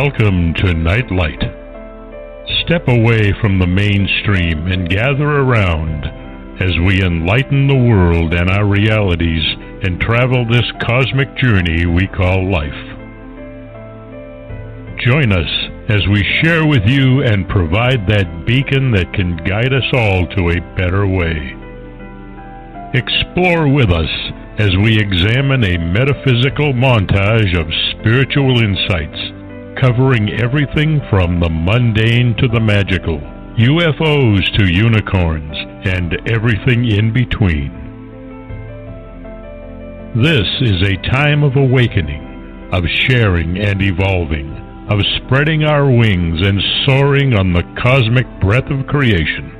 Welcome to Nightlight. Step away from the mainstream and gather around as we enlighten the world and our realities and travel this cosmic journey we call life. Join us as we share with you and provide that beacon that can guide us all to a better way. Explore with us as we examine a metaphysical montage of spiritual insights, covering everything from the mundane to the magical, UFOs to unicorns, and everything in between. This is a time of awakening, of sharing and evolving, of spreading our wings and soaring on the cosmic breath of creation.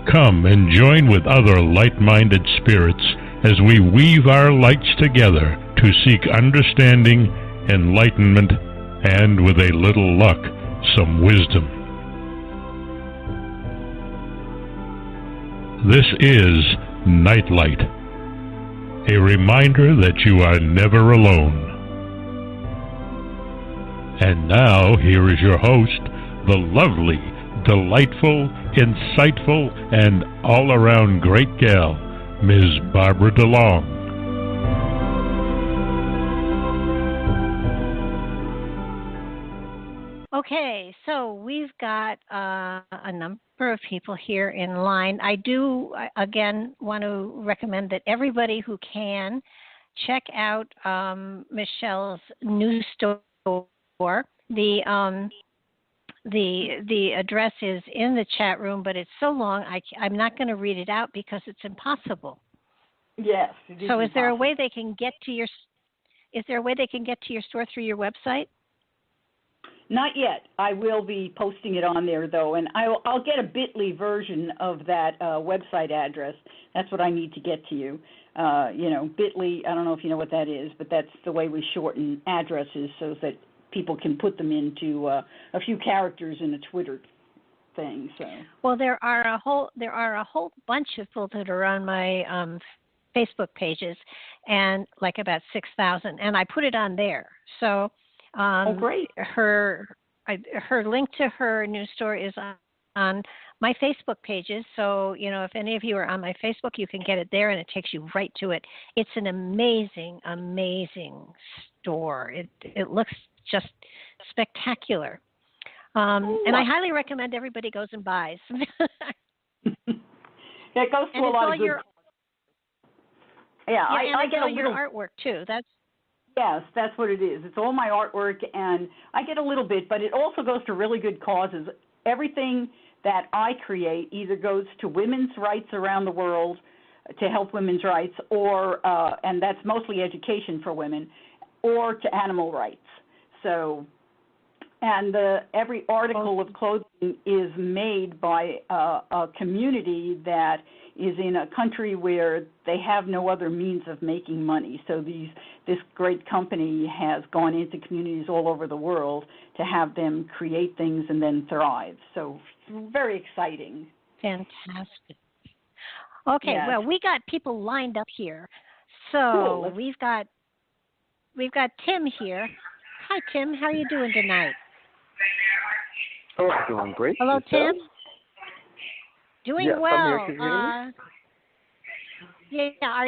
Come and join with other light-minded spirits as we weave our lights together to seek understanding, enlightenment, and, with a little luck, some wisdom. This is Nightlight, a reminder that you are never alone. And now, here is your host, the lovely, delightful, insightful, and all-around great gal, Ms. Barbara DeLong. Okay, so we've got a number of people here in line. I do, again, want to recommend that everybody who can check out Michelle's new store. The address is in the chat room, but it's so long I'm not going to read it out because it's impossible. Yes. So is there a way they can get to your store through your website? Not yet. I will be posting it on there, though, and I'll get a Bit.ly version of that website address. That's what I need to get to you. Bit.ly, I don't know if you know what that is, but that's the way we shorten addresses so that people can put them into a few characters in a Twitter thing. So. Well, there are a whole bunch of people that are on my Facebook pages, and like about 6,000, and I put it on there. So. Oh, great. Her link to her news store is on my Facebook pages. So, if any of you are on my Facebook, you can get it there, and it takes you right to it. It's an amazing, amazing store. It looks just spectacular. And I highly recommend everybody goes and buys. It goes to a lot of good. I get all a your little artwork, too. Yes, that's what it is. It's all my artwork, and I get a little bit, but it also goes to really good causes. Everything that I create either goes to women's rights around the world to help women's rights, or and that's mostly education for women, or to animal rights. So, and every article of clothing is made by a community that is in a country where they have no other means of making money. So this great company has gone into communities all over the world to have them create things and then thrive. So very exciting. Fantastic. Okay, yes. Well, we got people lined up here. So cool. we've got Tim here. Hi, Tim. How are you doing tonight? Oh, doing great. Hello, yourself? Tim. Doing yes, well. I'm here. Are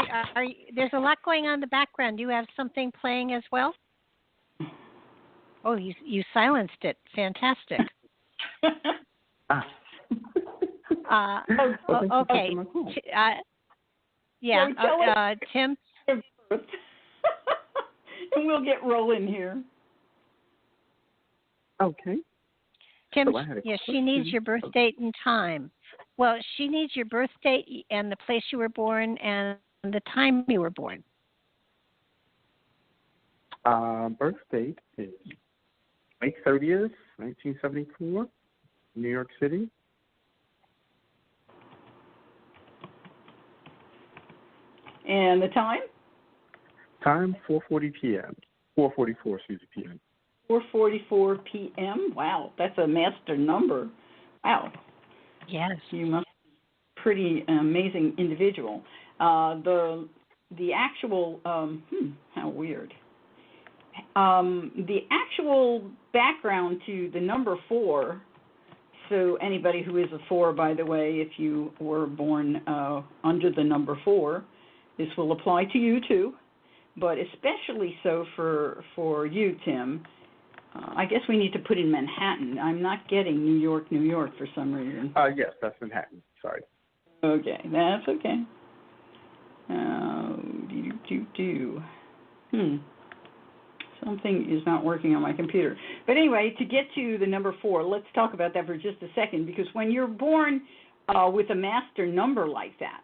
there's a lot going on in the background. Do you have something playing as well? Oh, you silenced it. Fantastic. Okay. Tim. And we'll get rolling here. Okay. Tim, so she needs your birth date and time. Well, she needs your birth date and the place you were born and the time you were born. Birth date is May 30th, 1974, New York City. And the time? Time, 4:40 p.m. 4:44, p.m. 4:44 p.m. Wow, that's a master number. Wow. Yes. You must be a pretty amazing individual. The the actual, how weird. The actual background to the number 4, so anybody who is a 4, by the way, if you were born under the number 4, this will apply to you too, but especially so for you, Tim. I guess we need to put in Manhattan. I'm not getting New York, New York for some reason. Yes, that's Manhattan. Sorry. Okay, that's okay. Something is not working on my computer. But anyway, to get to the number 4, let's talk about that for just a second, because when you're born with a master number like that,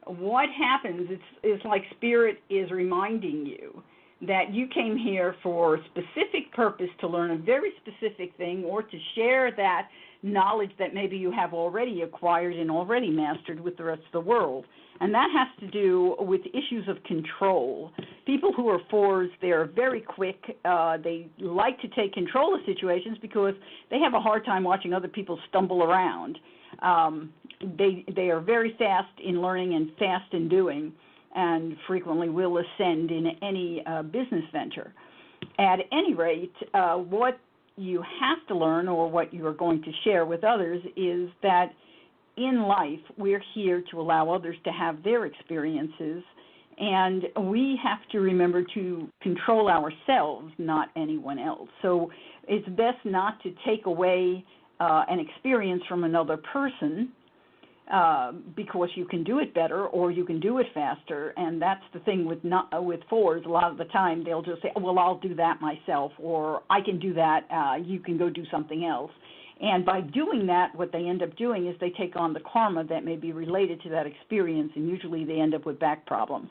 what happens, it's like Spirit is reminding you that you came here for a specific purpose to learn a very specific thing or to share that knowledge that maybe you have already acquired and already mastered with the rest of the world. And that has to do with issues of control. People who are 4s, they're very quick. They like to take control of situations because they have a hard time watching other people stumble around. They are very fast in learning and fast in doing, and frequently will ascend in any business venture. At any rate, what you have to learn, or what you are going to share with others, is that in life we're here to allow others to have their experiences, and we have to remember to control ourselves, not anyone else. So it's best not to take away an experience from another person, because you can do it better or you can do it faster, and that's the thing with 4s. A lot of the time they'll just say, well, I'll do that myself, or I can do that, you can go do something else. And by doing that, what they end up doing is they take on the karma that may be related to that experience, and usually they end up with back problems.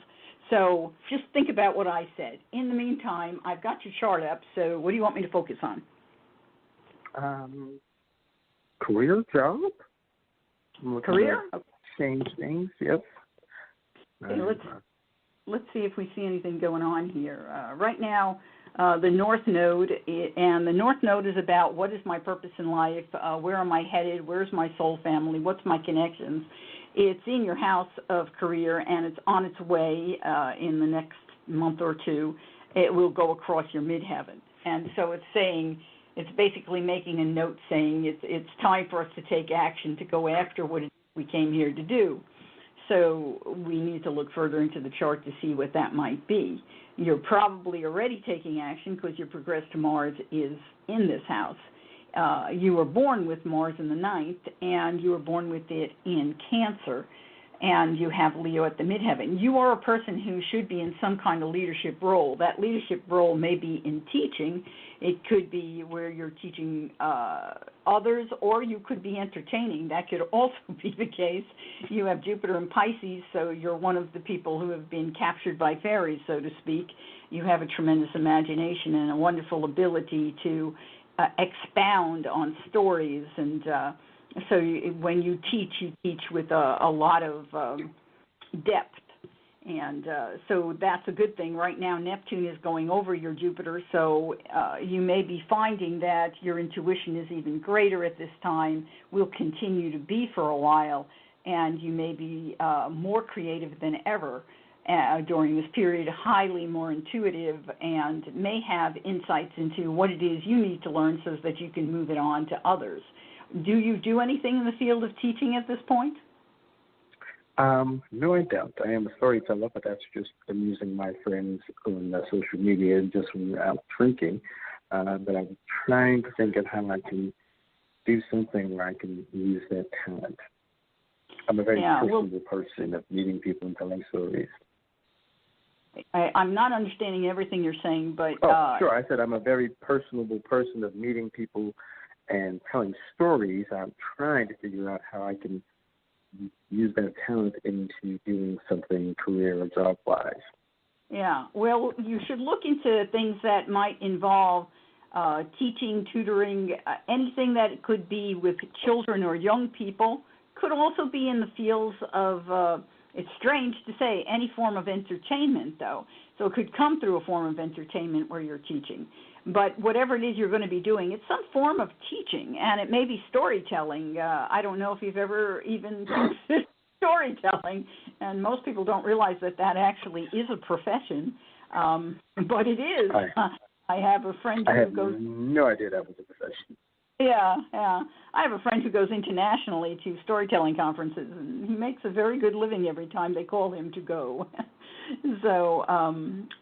So just think about what I said. In the meantime, I've got your chart up, so what do you want me to focus on? Career, job? Career? Change things, yes. Okay, let's see if we see anything going on here. Right now, the North Node, and the North Node is about what is my purpose in life, where am I headed, where's my soul family, what's my connections. It's in your house of career, and it's on its way in the next month or two. It will go across your midheaven. And so it's saying, it's basically making a note saying it's time for us to take action, to go after what it is we came here to do. So we need to look further into the chart to see what that might be. You're probably already taking action because your progress to Mars is in this house. You were born with Mars in the 9th, and you were born with it in Cancer, and you have Leo at the midheaven. You are a person who should be in some kind of leadership role. That leadership role may be in teaching. It could be where you're teaching others, or you could be entertaining. That could also be the case. You have Jupiter in Pisces, so you're one of the people who have been captured by fairies, so to speak. You have a tremendous imagination and a wonderful ability to expound on stories, and so when you teach with a lot of depth. And so that's a good thing. Right now, Neptune is going over your Jupiter, so you may be finding that your intuition is even greater at this time, will continue to be for a while, and you may be more creative than ever during this period, highly more intuitive, and may have insights into what it is you need to learn so that you can move it on to others. Do you do anything in the field of teaching at this point? No, I don't. I am a storyteller, but that's just amusing my friends on social media just when we're out drinking. But I'm trying to think of how I can do something where I can use that talent. I'm a very personable person of meeting people and telling stories. I'm not understanding everything you're saying, but... Sure. I said I'm a very personable person of meeting people and telling stories. I'm trying to figure out how I can use that talent into doing something career or job-wise. Yeah, well, you should look into things that might involve teaching, tutoring, anything that could be with children or young people. Could also be in the fields of, it's strange to say, any form of entertainment, though. So it could come through a form of entertainment where you're teaching. But whatever it is you're going to be doing, it's some form of teaching, and it may be storytelling. I don't know if you've ever even considered storytelling. storytelling, and most people don't realize that that actually is a profession, but it is. I have a friend who goes. I had no idea that was a profession. Yeah. I have a friend who goes internationally to storytelling conferences, and he makes a very good living every time they call him to go. So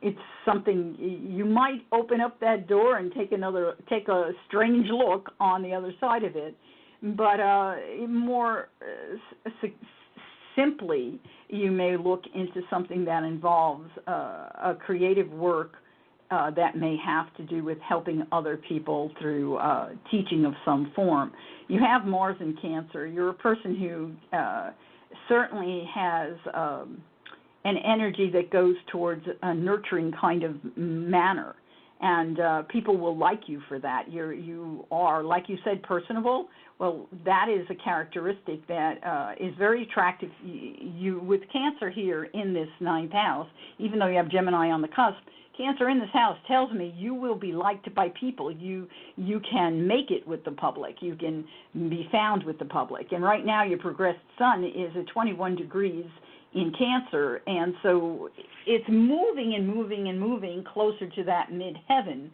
it's something you might open up that door and take a strange look on the other side of it, but more simply, you may look into something that involves a creative work that may have to do with helping other people through teaching of some form. You have Mars in Cancer. You're a person who certainly has an energy that goes towards a nurturing kind of manner, and people will like you for that. You are, like you said, personable. Well, that is a characteristic that is very attractive. You with Cancer here in this ninth house, even though you have Gemini on the cusp, Cancer in this house tells me you will be liked by people. You can make it with the public. You can be found with the public. And right now your progressed sun is at 21 degrees in Cancer, and so it's moving and moving and moving closer to that midheaven.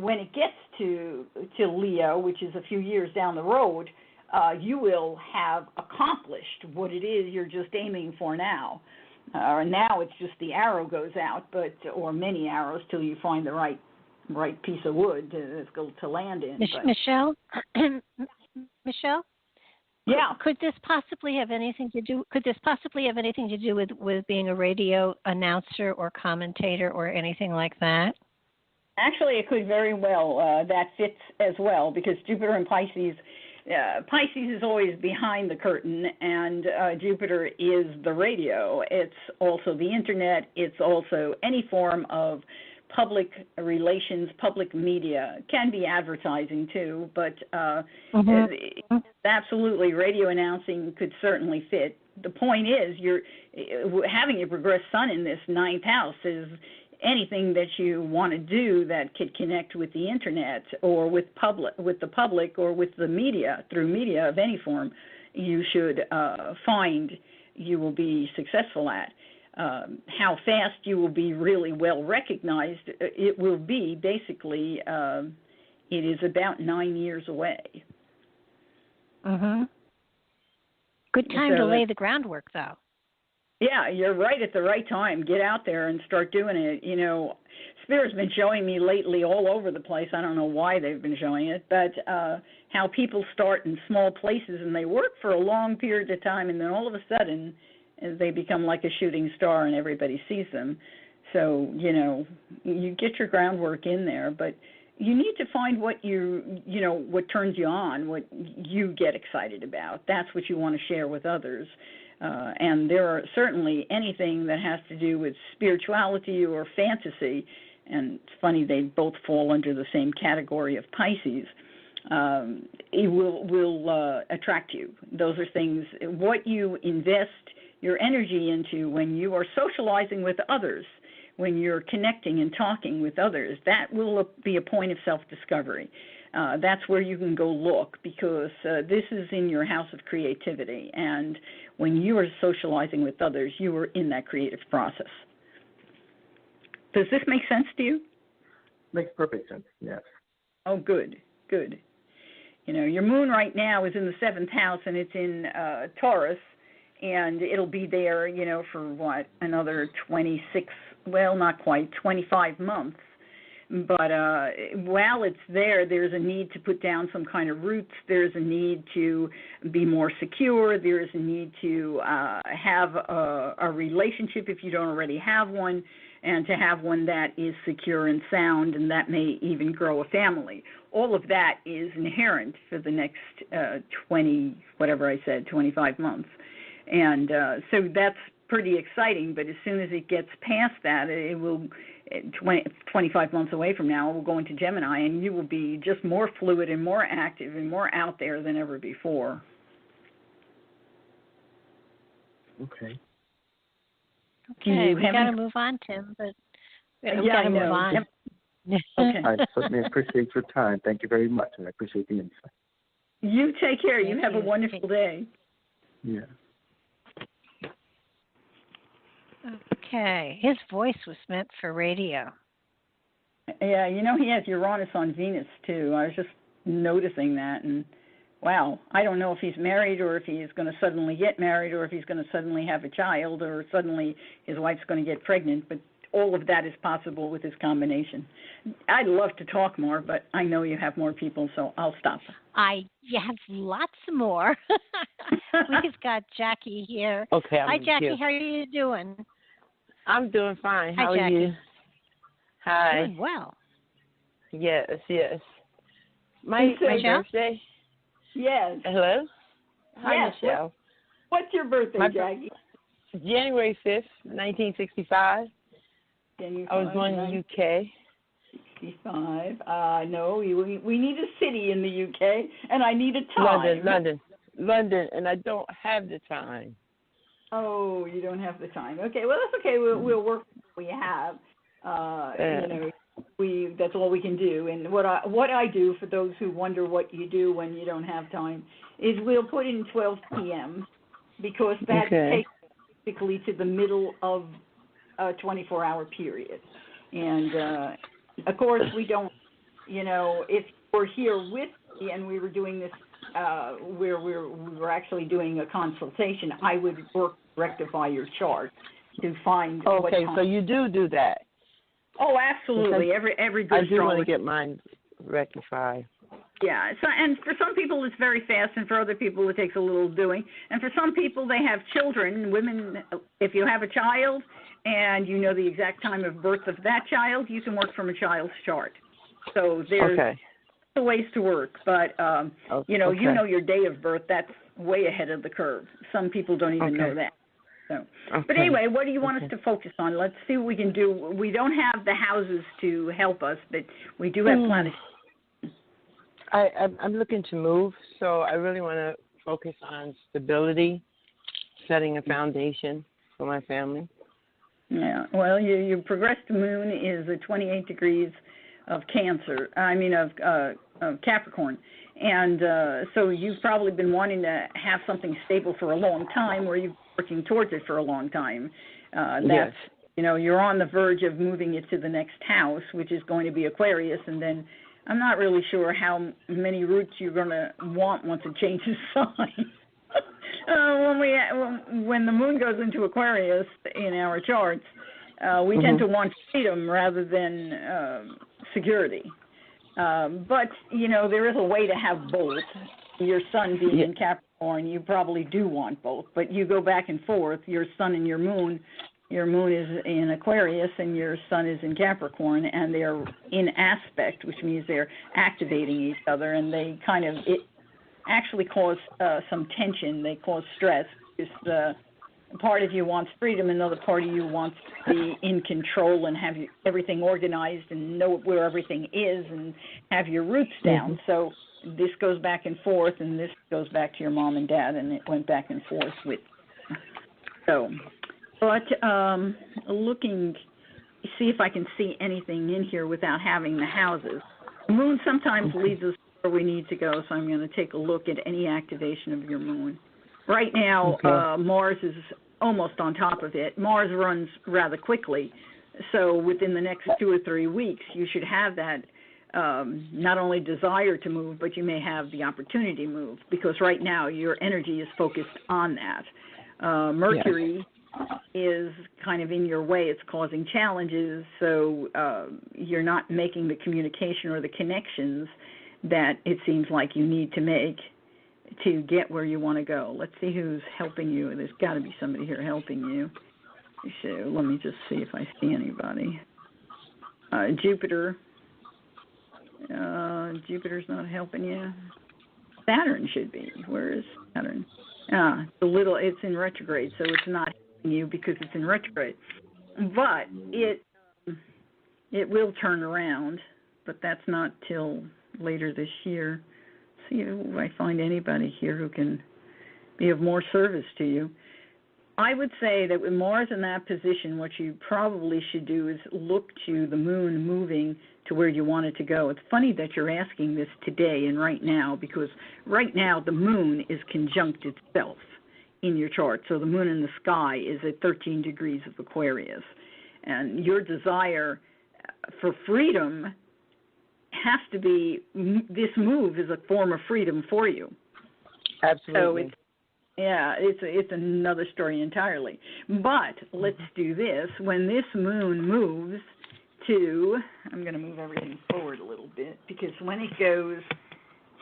When it gets to Leo, which is a few years down the road, you will have accomplished what it is you're just aiming for now. Now it's just the arrow goes out, or many arrows till you find the right piece of wood to land in. Michele, Michele. Yeah. Could this possibly have anything to do? With being a radio announcer or commentator or anything like that? Actually, it could very well. That fits as well, because Jupiter in Pisces. Pisces is always behind the curtain, and Jupiter is the radio. It's also the internet. It's also any form of public relations, public media. It can be advertising too, but absolutely, radio announcing could certainly fit. The point is, you're having a progressed sun in this ninth house is anything that you want to do that could connect with the internet or with the public or with the media, through media of any form, you should find you will be successful at. How fast you will be really well recognized, it will be basically, it is about 9 years away. Mm-hmm. Good time to lay the groundwork, though. Yeah, you're right at the right time. Get out there and start doing it. You know, Spirit's been showing me lately all over the place. I don't know why they've been showing it, but how people start in small places and they work for a long period of time, and then all of a sudden they become like a shooting star and everybody sees them. So, you know, you get your groundwork in there, but you need to find what what turns you on, what you get excited about. That's what you want to share with others. And there are certainly anything that has to do with spirituality or fantasy, and it's funny they both fall under the same category of Pisces, it will attract you. Those are things, what you invest your energy into when you are socializing with others, when you're connecting and talking with others, that will be a point of self-discovery. That's where you can go look, because this is in your house of creativity, and when you are socializing with others, you are in that creative process. Does this make sense to you? Makes perfect sense, yes. Oh, good. You know, your moon right now is in the 7th house, and it's in Taurus, and it'll be there, for another 25 months. But while it's there, there's a need to put down some kind of roots. There's a need to be more secure. There's a need to have a relationship if you don't already have one, and to have one that is secure and sound, and that may even grow a family. All of that is inherent for the next 25 months. And so that's pretty exciting, but as soon as it gets past that, it will, 25 months away from now, we'll go into Gemini, and you will be just more fluid and more active and more out there than ever before. Okay. Okay, we got to move on, Tim, but we got to move on. Okay. I certainly appreciate your time. Thank you very much, and I appreciate the insight. You take care. You have a wonderful day. Yeah. Okay. His voice was meant for radio. Yeah, he has Uranus on Venus too. I was just noticing that, and wow, I don't know if he's married or if he's going to suddenly get married or if he's going to suddenly have a child or suddenly his wife's going to get pregnant, but all of that is possible with this combination. I'd love to talk more, but I know you have more people, so I'll stop. You have lots more. We've got Jackie here. Okay, Hi, Jackie. How are you doing? I'm doing fine. How Hi, are Jackie. you? Hi. Doing well. Yes. My birthday. Yes. Hello. Hi, yes. Michelle. What's your birthday, Jackie? January 5th, 1965. I was born in the UK. 65. No, we need a city in the UK, and I need a time. London, and I don't have the time. Oh, you don't have the time. Okay, well that's okay. We'll work with what we have. That's all we can do. And what I do for those who wonder what you do when you don't have time is we'll put in 12 p.m. because that takes basically to the middle of a 24-hour period. And of course we don't. If we're here with me and we were doing this, where we were actually doing a consultation, I would rectify your chart to find. Okay, so you do that. Oh, absolutely. Every good I do want to get mine rectified. Yeah. So, and for some people it's very fast, and for other people it takes a little doing. And for some people they have children. Women, if you have a child and you know the exact time of birth of that child, you can work from a child's chart. So there's ways to work, but you know your day of birth. That's way ahead of the curve. Some people don't even know that. So, but anyway, what do you want us to focus on? Let's see what we can do. We don't have the houses to help us, but we do have planets. I'm looking to move, so I really want to focus on stability, setting a foundation for my family. Yeah. Well, your progressed moon is at 28 degrees of Capricorn. And so you've probably been wanting to have something stable for a long time, or you've been working towards it for a long time. That's, you're on the verge of moving it to the next house, which is going to be Aquarius, and then I'm not really sure how many roots you're going to want once it changes sign. When the moon goes into Aquarius in our charts, we tend to want freedom rather than security. But, there is a way to have both. Your sun being in Capricorn, you probably do want both. But you go back and forth, your sun and your moon is in Aquarius and your sun is in Capricorn, and they're in aspect, which means they're activating each other, and they it actually cause some tension. They cause stress. Part of you wants freedom, another part of you wants to be in control and have everything organized and know where everything is and have your roots down. So this goes back and forth, and this goes back to your mom and dad, and it went back and forth with. But looking, see if I can see anything in here without having the houses. The moon sometimes leads us where we need to go, so I'm going to take a look at any activation of your moon. Right now, Mars is almost on top of it. Mars runs rather quickly, so within the next 2 or 3 weeks, you should have that not only desire to move, but you may have the opportunity to move, because right now your energy is focused on that. Mercury is kind of in your way. It's causing challenges, so you're not making the communication or the connections that it seems like you need to make to get where you want to go. Let's see who's helping you. There's got to be somebody here helping you. So let me just see if I see anybody. Jupiter. Jupiter's not helping you. Saturn should be. Where is Saturn? It's in retrograde, so it's not helping you because it's in retrograde. But it will turn around, but that's not till later this year. See if I find anybody here who can be of more service to you. I would say that with Mars in that position, what you probably should do is look to the moon moving to where you want it to go. It's funny that you're asking this today and right now, because right now the moon is conjunct itself. in your chart. So the moon in the sky is at 13 degrees of Aquarius. And your desire for freedom has to be, this move is a form of freedom for you. Absolutely. So it's another story entirely. But let's do this. When this moon moves to, I'm going to move everything forward a little bit, because when it goes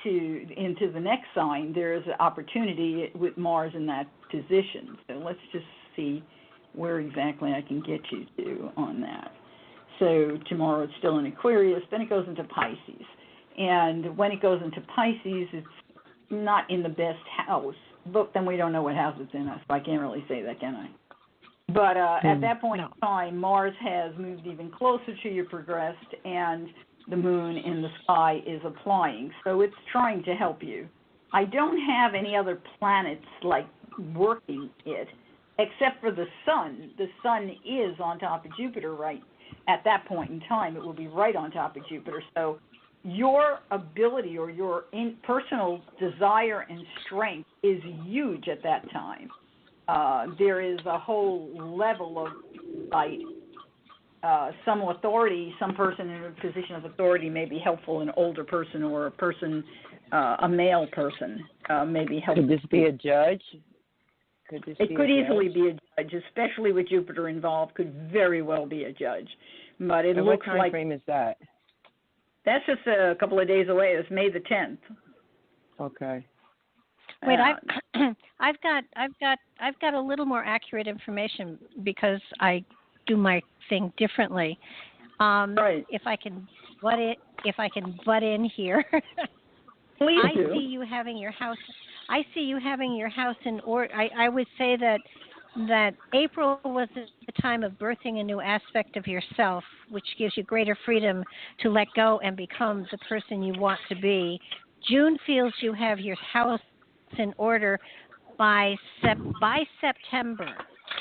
into the next sign, there is an opportunity with Mars in that position. So let's just see where exactly I can get you to on that. So tomorrow it's still in Aquarius, then it goes into Pisces. And when it goes into Pisces, it's not in the best house, but then we don't know what house it's in, so I can't really say that, can I? But at that point in time, Mars has moved even closer to you, progressed, and the moon in the sky is applying. So it's trying to help you. I don't have any other planets like working it, except for the sun. The sun is on top of Jupiter right at that point in time. It will be right on top of Jupiter. So your ability or your personal desire and strength is huge at that time. There is a whole level of like some authority, some person in a position of authority may be helpful, an older person or a person, a male person may be helpful. Could this be a judge? It could easily be a judge, especially with Jupiter involved, could very well be a judge. But it looks like... What time frame is that? That's just a couple of days away. It's May the 10th. Okay. Wait, I've got a little more accurate information because I do my thing differently. Right. If I can butt in here. Please do. I see you having your house in order. I would say that April was the time of birthing a new aspect of yourself, which gives you greater freedom to let go and become the person you want to be. June feels you have your house in order by September.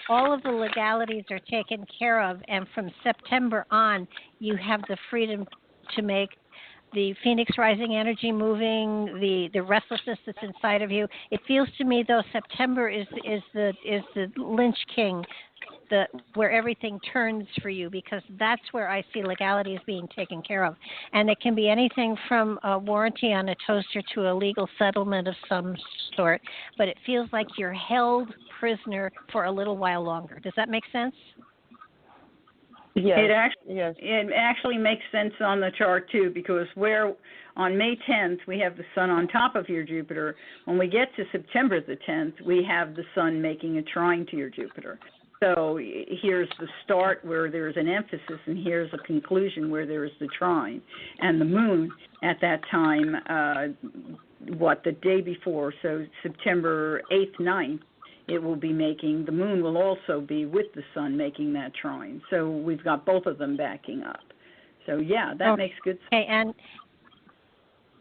All of the legalities are taken care of, and from September on, you have the freedom to make the Phoenix rising energy moving, the restlessness that's inside of you. It feels to me though September is the lynch king, where everything turns for you, because that's where I see legalities being taken care of. And it can be anything from a warranty on a toaster to a legal settlement of some sort, but it feels like you're held prisoner for a little while longer. Does that make sense? Yes. It actually makes sense on the chart too, because where on May 10th we have the sun on top of your Jupiter. When we get to September the 10th, we have the sun making a trine to your Jupiter. So here's the start where there's an emphasis, and here's a conclusion where there is the trine. And the moon at that time, the day before, so September 8th, 9th, it will be making, the moon will also be with the sun making that trine. So we've got both of them backing up. So yeah, that makes good sense. Okay,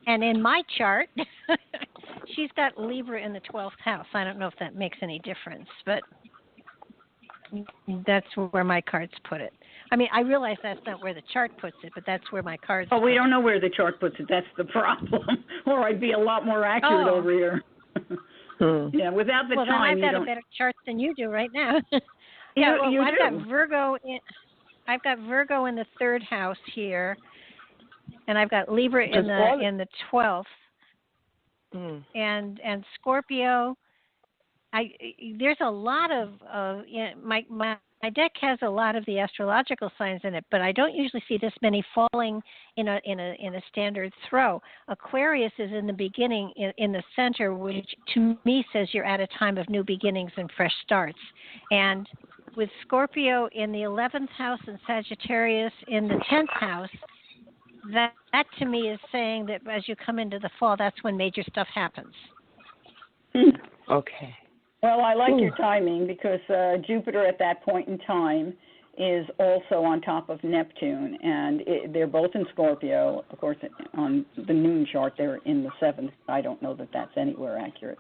and in my chart, she's got Libra in the 12th house. I don't know if that makes any difference, but that's where my cards put it. I mean, I realize that's not where the chart puts it, but that's where my cards we don't know where the chart puts it. That's the problem. Or I'd be a lot more accurate over here. Yeah, without the time, then I've got a better chart than you do right now. I've got Virgo in the 3rd house here, and I've got Libra in the 12th, and Scorpio. There's a lot of my deck has a lot of the astrological signs in it, but I don't usually see this many falling in a standard throw. Aquarius is in the beginning, in the center, which to me says you're at a time of new beginnings and fresh starts. And with Scorpio in the 11th house and Sagittarius in the 10th house, that to me is saying that as you come into the fall, that's when major stuff happens. Okay. Well, I like your timing, because Jupiter at that point in time is also on top of Neptune, and they're both in Scorpio. Of course, on the noon chart, they're in the 7th. I don't know that that's anywhere accurate.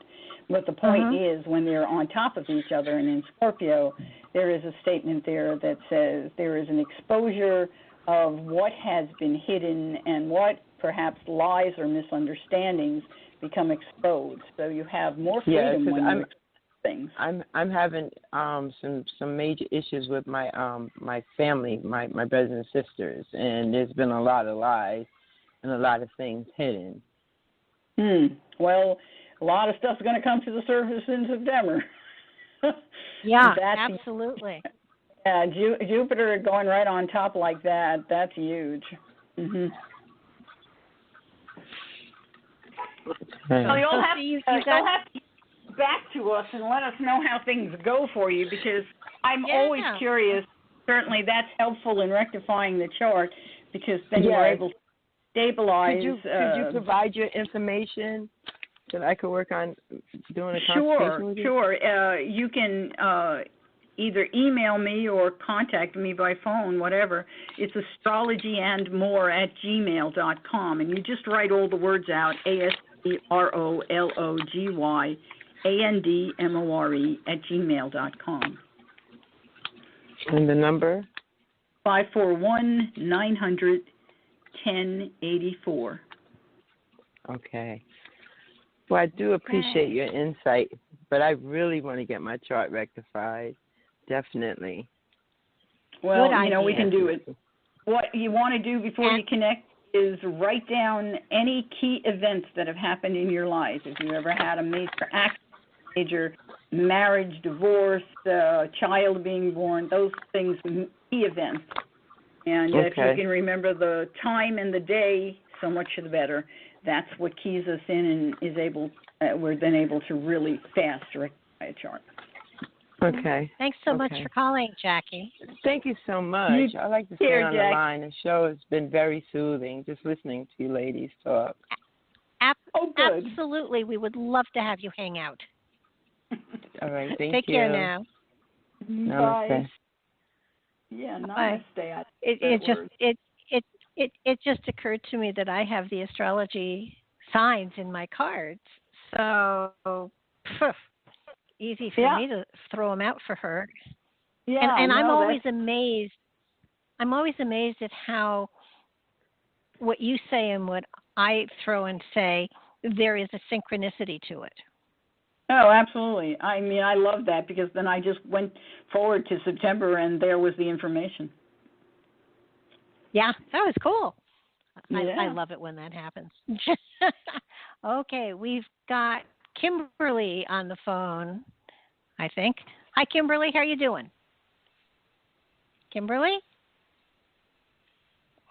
But the point is, when they're on top of each other and in Scorpio, there is a statement there that says there is an exposure of what has been hidden and what perhaps lies or misunderstandings become exposed. So you have more freedom when things. I'm having some major issues with my my family, my brothers and sisters, and there's been a lot of lies and a lot of things hidden. Well, a lot of stuff's going to come to the surface in September. Yeah, absolutely. Yeah, Jupiter going right on top like that, that's huge. Mm-hmm. So you'll have to get back to us and let us know how things go for you, because I'm always curious. Certainly that's helpful in rectifying the chart, because then you're able to stabilize. Could you provide your information so that I could work on doing a consultation with you? Sure. You can either email me or contact me by phone, whatever. It's astrologyandmore@gmail.com, and you just write all the words out, astrologyandmore@gmail.com. And the number? 541-900-1084. Okay. Well, I do appreciate your insight, but I really want to get my chart rectified. Definitely. Well, we can do it. What you want to do before you connect is write down any key events that have happened in your life. If you ever had a major accident, major marriage, divorce, child being born, those things, key events. And if you can remember the time and the day, so much the better. That's what keys us in and is able. We're then able to really fast rectify a chart. Okay. Thanks so much for calling, Jackie. Thank you so much. I like to stay on the line. The show has been very soothing, just listening to you ladies talk. Good. Absolutely. We would love to have you hang out. All right. Thank you. Take care now. Namaste. Bye. Yeah, namaste. It just occurred to me that I have the astrology signs in my cards, so easy for me to throw them out for her. Yeah, and I'm always amazed. I'm always amazed at how what you say and what I throw and say, there is a synchronicity to it. Oh, absolutely. I mean, I love that, because then I just went forward to September and there was the information. Yeah, that was cool. Yeah. I love it when that happens. Okay, we've got Kimberly on the phone, I think. Hi, Kimberly. How are you doing? Kimberly?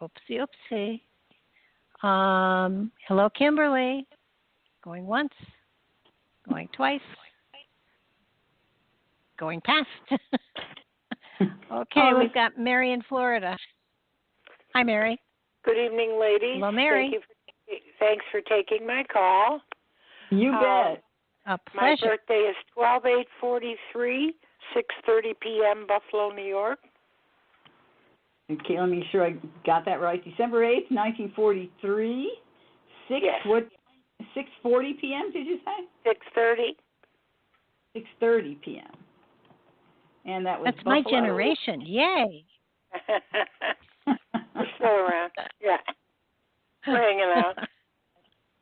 Oopsie. Hello, Kimberly. Going once. Going twice. Going past. Okay, we've got Mary in Florida. Hi, Mary. Good evening, ladies. Hello, Mary. Thanks for taking my call. You bet. A pleasure. My birthday is 12/8/43, 6:30 p.m., Buffalo, New York. Okay, let me make sure I got that right. December 8th, 1943. 6:40 p.m., did you say? 6:30. 6:30 p.m. And that was That's Buffalo. my generation. Yay. We're still around. Yeah. We're hanging out.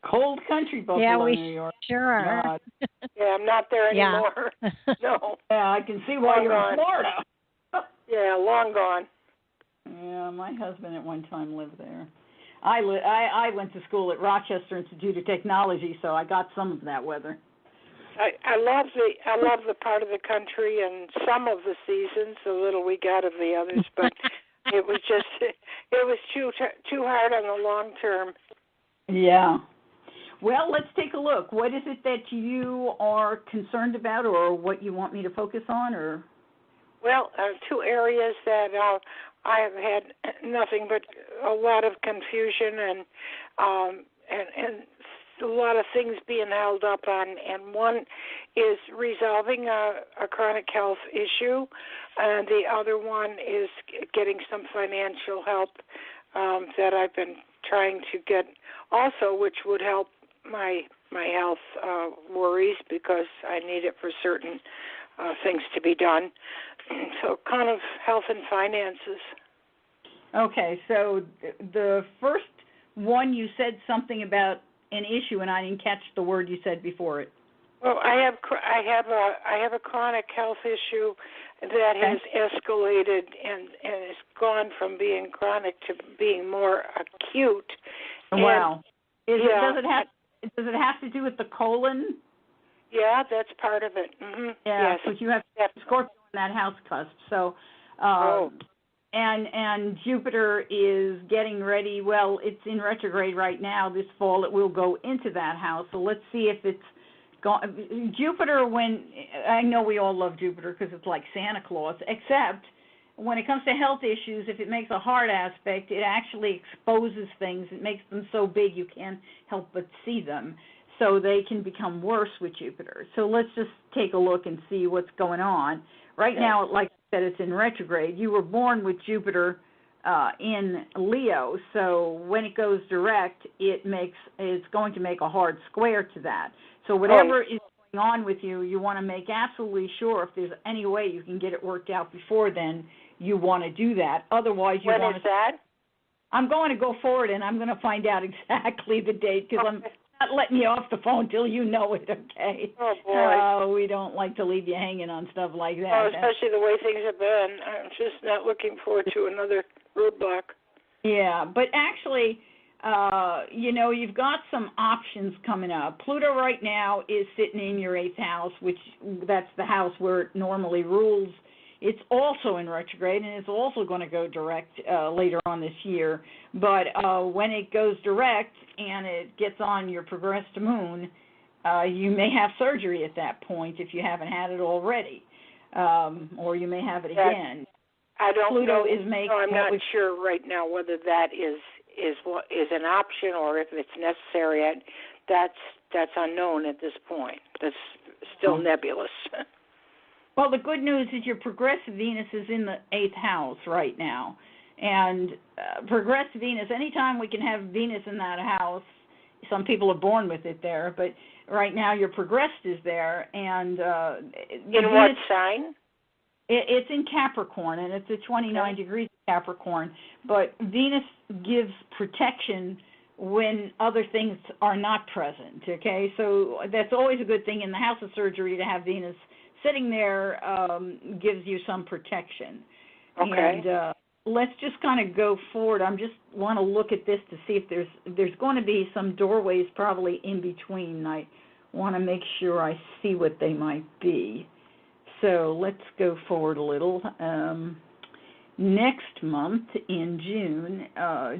Cold country, Buffalo, New York. Sure are. Yeah, I'm not there anymore. No. Yeah, I can see why you're in Florida. Yeah, long gone. Yeah, my husband at one time lived there. I went to school at Rochester Institute of Technology, so I got some of that weather. I love the part of the country and some of the seasons. The little we got of the others, but it was too hard on the long term. Yeah. Well, let's take a look. What is it that you are concerned about, or what you want me to focus on, or? Well, two areas that I have had nothing but a lot of confusion and a lot of things being held up on, and one is resolving a chronic health issue, and the other one is getting some financial help that I've been trying to get also, which would help my health worries, because I need it for certain things to be done. So kind of health and finances. Okay, so the first one, you said something about an issue, and I didn't catch the word you said before it. Well, I have a chronic health issue that has escalated and has gone from being chronic to being more acute. Wow. And, Does it have to do with the colon? Yeah, that's part of it. Mm-hmm. Yeah, yes. because you have Scorpio in that house cusp. So, and Jupiter is getting ready. Well, it's in retrograde right now. This fall, it will go into that house. So let's see if it's Jupiter. When I know we all love Jupiter because it's like Santa Claus, except when it comes to health issues, if it makes a hard aspect, it actually exposes things. It makes them so big you can't help but see them. So they can become worse with Jupiter. So let's just take a look and see what's going on. Right now, like I said, it's in retrograde. You were born with Jupiter in Leo, so when it goes direct, it's going to make a hard square to that. So whatever is going on with you, you want to make absolutely sure if there's any way you can get it worked out before then, you want to do that. Otherwise, you want to... When is that? I'm going to go forward, and I'm going to find out exactly the date because I'm not letting you off the phone till you know it, okay? Oh, boy. We don't like to leave you hanging on stuff like that. Oh, especially the way things have been. I'm just not looking forward to another roadblock. Yeah, but actually, you've got some options coming up. Pluto right now is sitting in your 8th house, which that's the house where it normally rules. It's also in retrograde, and it's also going to go direct later on this year. But when it goes direct and it gets on your progressed moon, you may have surgery at that point if you haven't had it already, or you may have it again. I don't Pluto know. Is making. No, I'm not sure right now whether that is an option or if it's necessary. That's unknown at this point. That's still nebulous. Well, the good news is your progressive Venus is in the 8th house right now. And progressive Venus, anytime we can have Venus in that house, some people are born with it there, but right now your progressed is there. And in Venus, what sign? It's in Capricorn, and it's at 29 degrees Capricorn. But Venus gives protection when other things are not present, okay? So that's always a good thing in the house of surgery to have Venus sitting there gives you some protection. Okay. And let's just kind of go forward. I just want to look at this to see if there's going to be some doorways probably in between. I want to make sure I see what they might be. So let's go forward a little. Next month in June,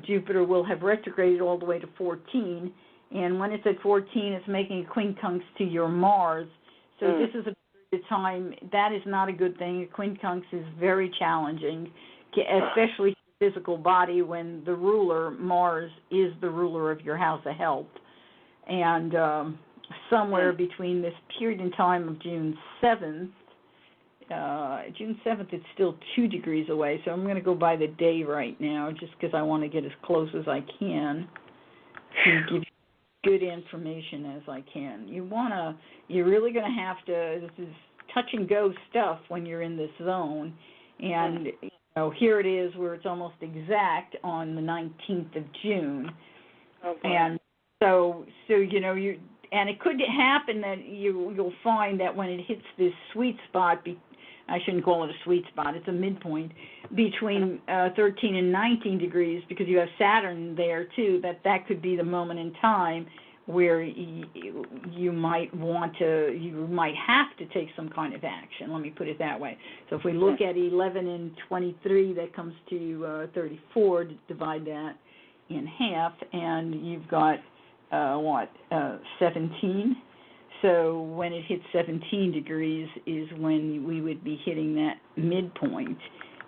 Jupiter will have retrograded all the way to 14. And when it's at 14, it's making a quincunx to your Mars. So this is a time that is not a good thing. A quincunx is very challenging, especially the physical body when the ruler, Mars, is the ruler of your house of health. And somewhere between this period in time of June 7th, it's still 2 degrees away, so I'm going to go by the day right now just because I want to get as close as I can to give you good information as I can. You're really going to have to, this is touch and go stuff when you're in this zone. And here it is where it's almost exact on the 19th of June. Okay. And so and it could happen that you'll find that when it hits this sweet spot, I shouldn't call it a sweet spot, it's a midpoint, between 13 and 19 degrees, because you have Saturn there too, that could be the moment in time where you might have to take some kind of action, let me put it that way. So if we look at 11 and 23, that comes to 34, divide that in half, and you've got 17. So when it hits 17 degrees is when we would be hitting that midpoint,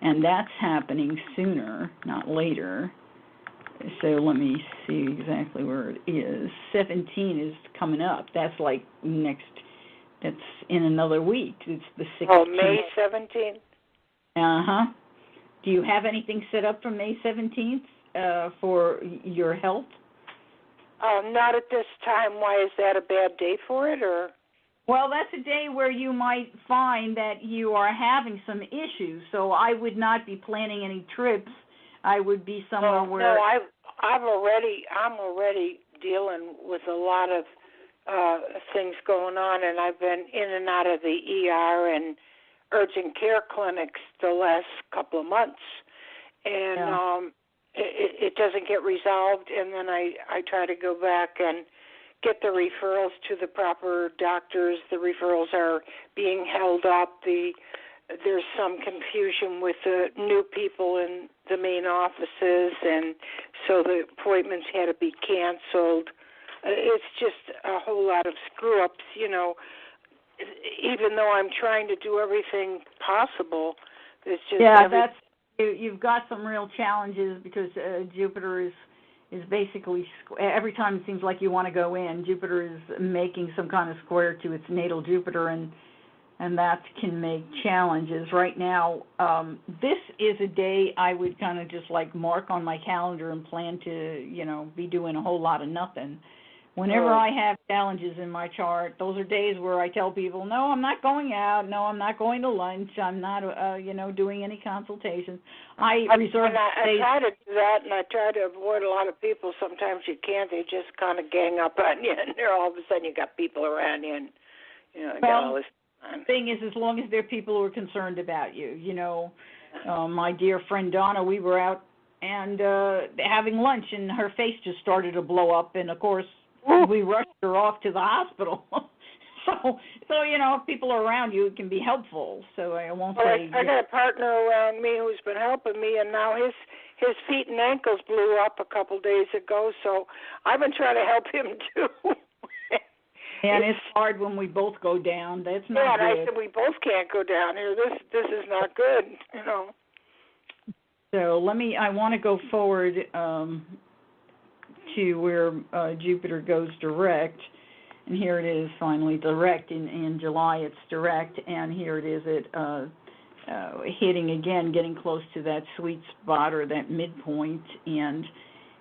and that's happening sooner, not later. So let me see exactly where it is. 17 is coming up. That's like that's in another week. It's the 16th. Oh, May 17th? Uh-huh. Do you have anything set up for May 17th for your health? Not at this time. Why, is that a bad day for it, or? Well, that's a day where you might find that you are having some issues. So I would not be planning any trips. I would be somewhere where. No, I'm already dealing with a lot of things going on, and I've been in and out of the ER and urgent care clinics the last couple of months, and it doesn't get resolved, and then I try to go back and get the referrals to the proper doctors. The referrals are being held up. There's some confusion with the new people in the main offices, and so the appointments had to be canceled. It's just a whole lot of screw-ups, you know. Even though I'm trying to do everything possible, it's just you've got some real challenges because Jupiter is basically, every time it seems like you want to go in, Jupiter is making some kind of square to its natal Jupiter, and that can make challenges. Right now, this is a day I would kind of just like mark on my calendar and plan to, you know, be doing a whole lot of nothing. Whenever I have challenges in my chart, those are days where I tell people, no, I'm not going out. No, I'm not going to lunch. I'm not, doing any consultations. I reserve days. I try to do that, and I try to avoid a lot of people. Sometimes you can't. They just kind of gang up on you, and all of a sudden you got people around you, and, you know, got all this. The thing is, as long as there are people who are concerned about you, you know, my dear friend Donna, we were out and having lunch, and her face just started to blow up, and of course, we rushed her off to the hospital. so you know, if people are around you, it can be helpful. So I won't say. I got a partner around me who's been helping me, and now his feet and ankles blew up a couple days ago. So I've been trying to help him too. And it's hard when we both go down. That's not good. Yeah, and I said we both can't go down here. This is not good, you know. So I want to go forward to where Jupiter goes direct, and here it is finally direct. In July it's direct, and here it is at hitting again, getting close to that sweet spot or that midpoint, and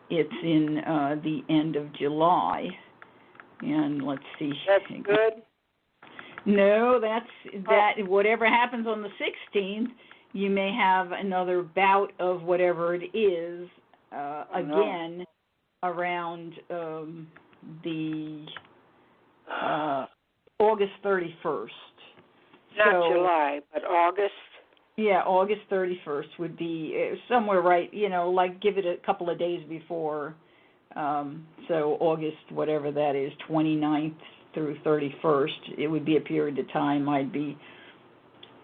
it's in the end of July. And let's see. That's good. No, that. Whatever happens on the 16th, you may have another bout of whatever it is again around the August 31st. Not July, but August. Yeah, August 31st would be somewhere right. You know, like give it a couple of days before. So August, whatever that is, 29th through 31st, it would be a period of time I'd be,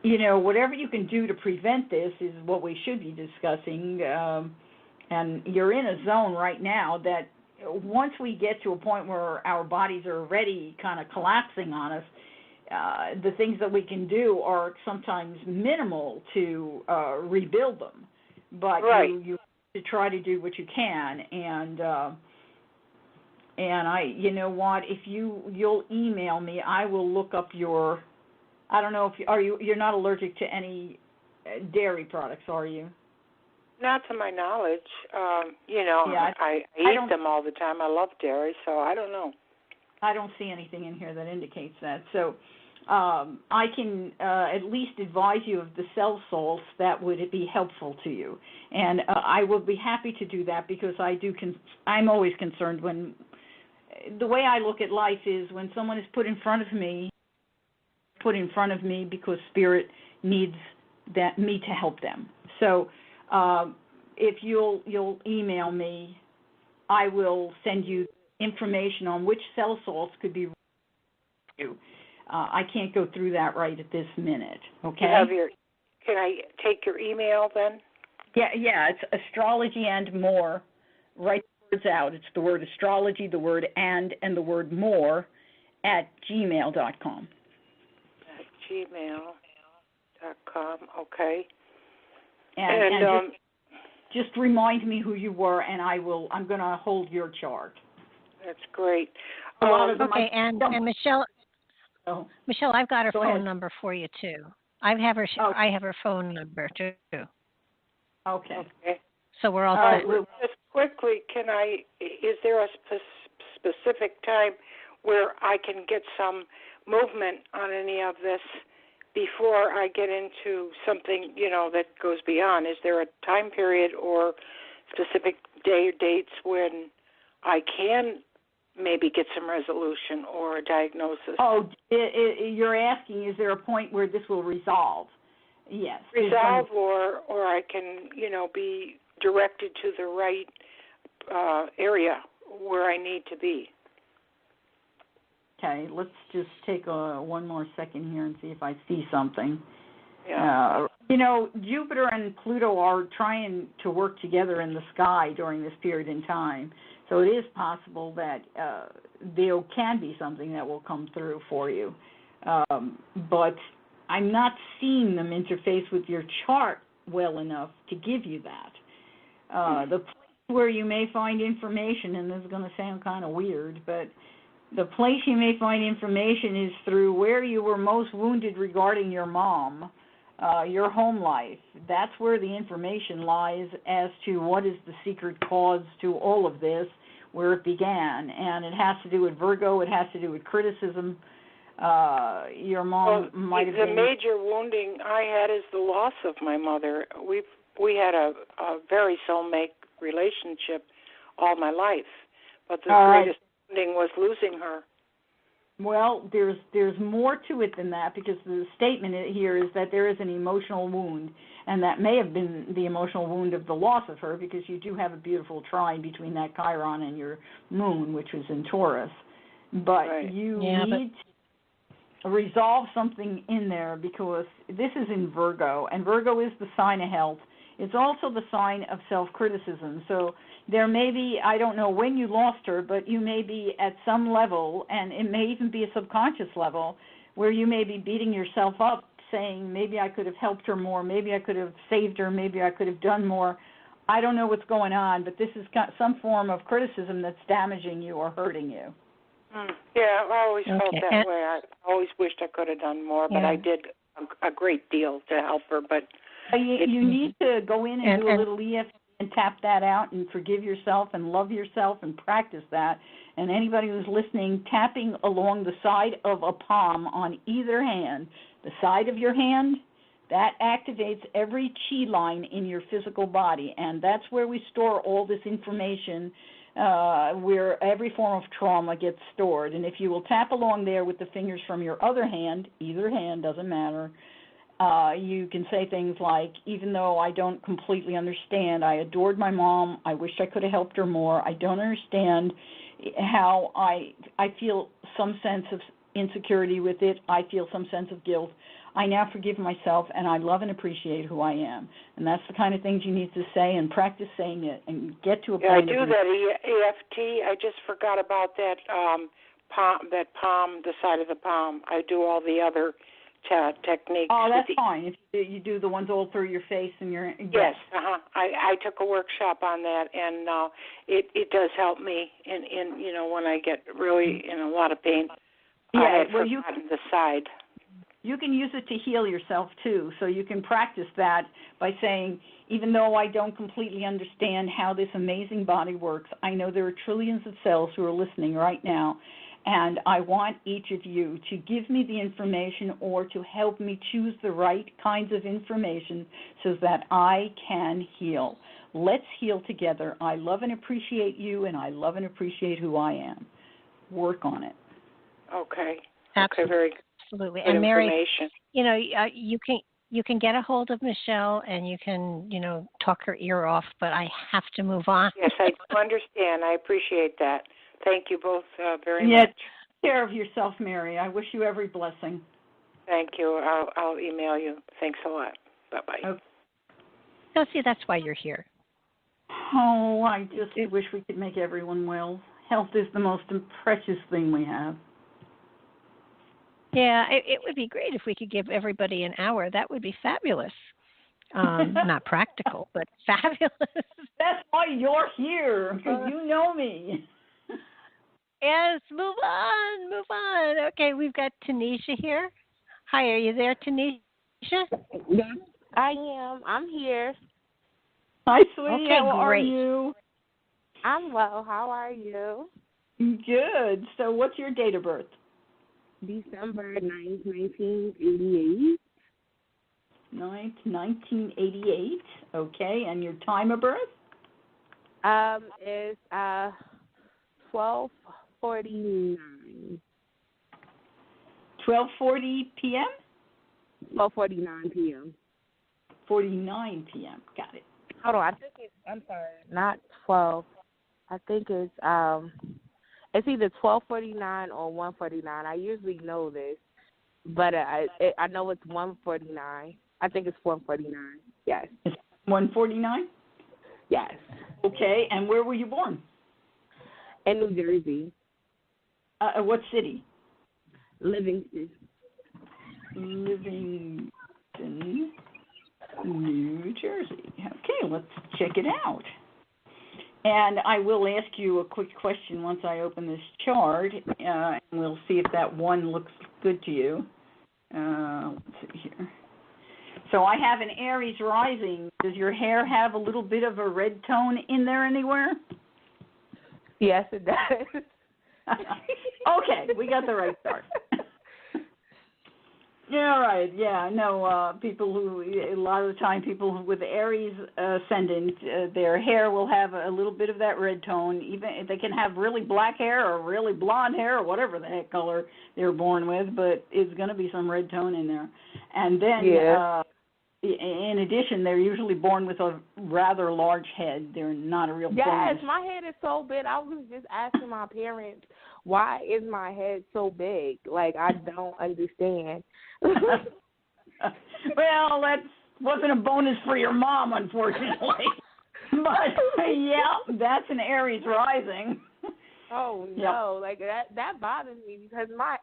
you know, whatever you can do to prevent this is what we should be discussing. And you're in a zone right now that once we get to a point where our bodies are already kind of collapsing on us, the things that we can do are sometimes minimal to rebuild them. But you to try to do what you can, and I, you know what, if you'll email me, I will look up your, I don't know if you're not allergic to any dairy products, are you? Not to my knowledge. You know, yeah, I eat them all the time. I love dairy, so I don't know. I don't see anything in here that indicates that. So I can at least advise you of the cell salts that would be helpful to you. And I will be happy to do that because I'm always concerned when, the way I look at life is when someone is put in front of me because Spirit needs me to help them. So if you'll email me, I will send you information on which cell salts could be you. I can't go through that right at this minute. Okay. Can I take your email then? Yeah. It's astrology and more. Write the words out. It's the word astrology, the word and the word more at gmail.com. At gmail.com. Okay. And just remind me who you were, and I'm going to hold your chart. That's great. Okay, and Michelle. Oh. Michelle, I've got her phone number for you too. I have her phone number too. Okay. So we're all set. Just quickly, is there a specific time where I can get some movement on any of this before I get into something, you know, that goes beyond? Is there a time period or specific day or dates when I can maybe get some resolution or a diagnosis. Oh, you're asking, is there a point where this will resolve? Yes. Resolve, or I can, be directed to the right area where I need to be. Okay, let's just take one more second here and see if I see something. Yeah. Jupiter and Pluto are trying to work together in the sky during this period in time. So it is possible that there can be something that will come through for you. But I'm not seeing them interface with your chart well enough to give you that. The place where you may find information, and this is going to sound kind of weird, but the place you may find information is through where you were most wounded regarding your mom, your home life. That's where the information lies as to what is the secret cause to all of this, where it began. And it has to do with Virgo. It has to do with criticism. Your mom might have been... The major wounding I had is the loss of my mother. We had a very soulmate relationship all my life, but the greatest wounding was losing her. Well, there's more to it than that, because the statement here is that there is an emotional wound, and that may have been the emotional wound of the loss of her, because you do have a beautiful trine between that Chiron and your moon, which was in Taurus. But you need to resolve something in there, because this is in Virgo, and Virgo is the sign of health. It's also the sign of self-criticism. So there may be, I don't know when you lost her, but you may be at some level, and it may even be a subconscious level, where you may be beating yourself up, saying, maybe I could have helped her more, maybe I could have saved her, maybe I could have done more. I don't know what's going on, but this is some form of criticism that's damaging you or hurting you. Yeah, I always felt that way. I always wished I could have done more, but I did a great deal to help her, but... You need to go in and do a little EFT and tap that out and forgive yourself and love yourself and practice that. And anybody who's listening, tapping along the side of a palm on either hand, the side of your hand, that activates every chi line in your physical body. And that's where we store all this information, where every form of trauma gets stored. And if you will tap along there with the fingers from your other hand, either hand, doesn't matter, you can say things like, even though I don't completely understand, I adored my mom, I wish I could have helped her more, I don't understand how I feel some sense of insecurity with it, I feel some sense of guilt, I now forgive myself, and I love and appreciate who I am. And that's the kind of things you need to say, and practice saying it, and get to a point I do that EFT. I just forgot about that palm, the side of the palm. I do all the other techniques. Oh, that's fine. If you do the ones all through your face and your... Yes, I took a workshop on that, and it does help me in when I get really in a lot of pain. Yeah, I had forgotten the side. You can use it to heal yourself, too. So you can practice that by saying, even though I don't completely understand how this amazing body works, I know there are trillions of cells who are listening right now, and I want each of you to give me the information or to help me choose the right kinds of information so that I can heal. Let's heal together. I love and appreciate you, and I love and appreciate who I am. Work on it. Okay. Absolutely. Okay, very good. Absolutely. Good and Mary, information. you can get a hold of Michele, and you can, talk her ear off, but I have to move on. Yes, I do understand. I appreciate that. Thank you both very much. Take care of yourself, Mary. I wish you every blessing. Thank you. I'll email you. Thanks a lot. Bye-bye. Okay. No, see, that's why you're here. Oh, I just wish we could make everyone well. Health is the most precious thing we have. Yeah, it would be great if we could give everybody an hour. That would be fabulous. Not practical, but fabulous. That's why you're here, because you know me. Yes, move on. Okay, we've got Tanisha here. Hi, are you there, Tanisha? Yes, I am. I'm here. Hi, sweetie. Okay, how great. are you? I'm well. How are you? Good. So what's your date of birth? December 9th, 1988. 9th, 1988. Okay, and your time of birth? Is 12:40 12:49. 12:40 p.m. 12:49 p.m. 49 p.m. Got it. Hold on, I think it's. I'm sorry, not 12. I think it's either 12:49 or 1:49. I usually know this, but I know it's 1:49. I think it's 1:49. Yes. It's 1:49. Yes. Okay, and where were you born? In New Jersey. What city? Livingston. Livingston, New Jersey. Okay, let's check it out. And I will ask you a quick question once I open this chart, and we'll see if that one looks good to you. Let's see here. So I have an Aries rising. Does your hair have a little bit of a red tone in there anywhere? Yes, it does. Okay, we got the right chart. Yeah, right. Yeah, no. People who a lot of the time, people with Aries ascendant, their hair will have a little bit of that red tone. Even if they can have really black hair or really blonde hair or whatever the heck color they're born with, but it's going to be some red tone in there. And then, in addition, they're usually born with a rather large head. They're not a real. Yes, bonus. my head is so big. I was just asking my parents, why is my head so big? Like, I don't understand. Well, that wasn't a bonus for your mom, unfortunately. But, yeah, that's an Aries rising. Oh, no. Yep. Like, that bothers me because my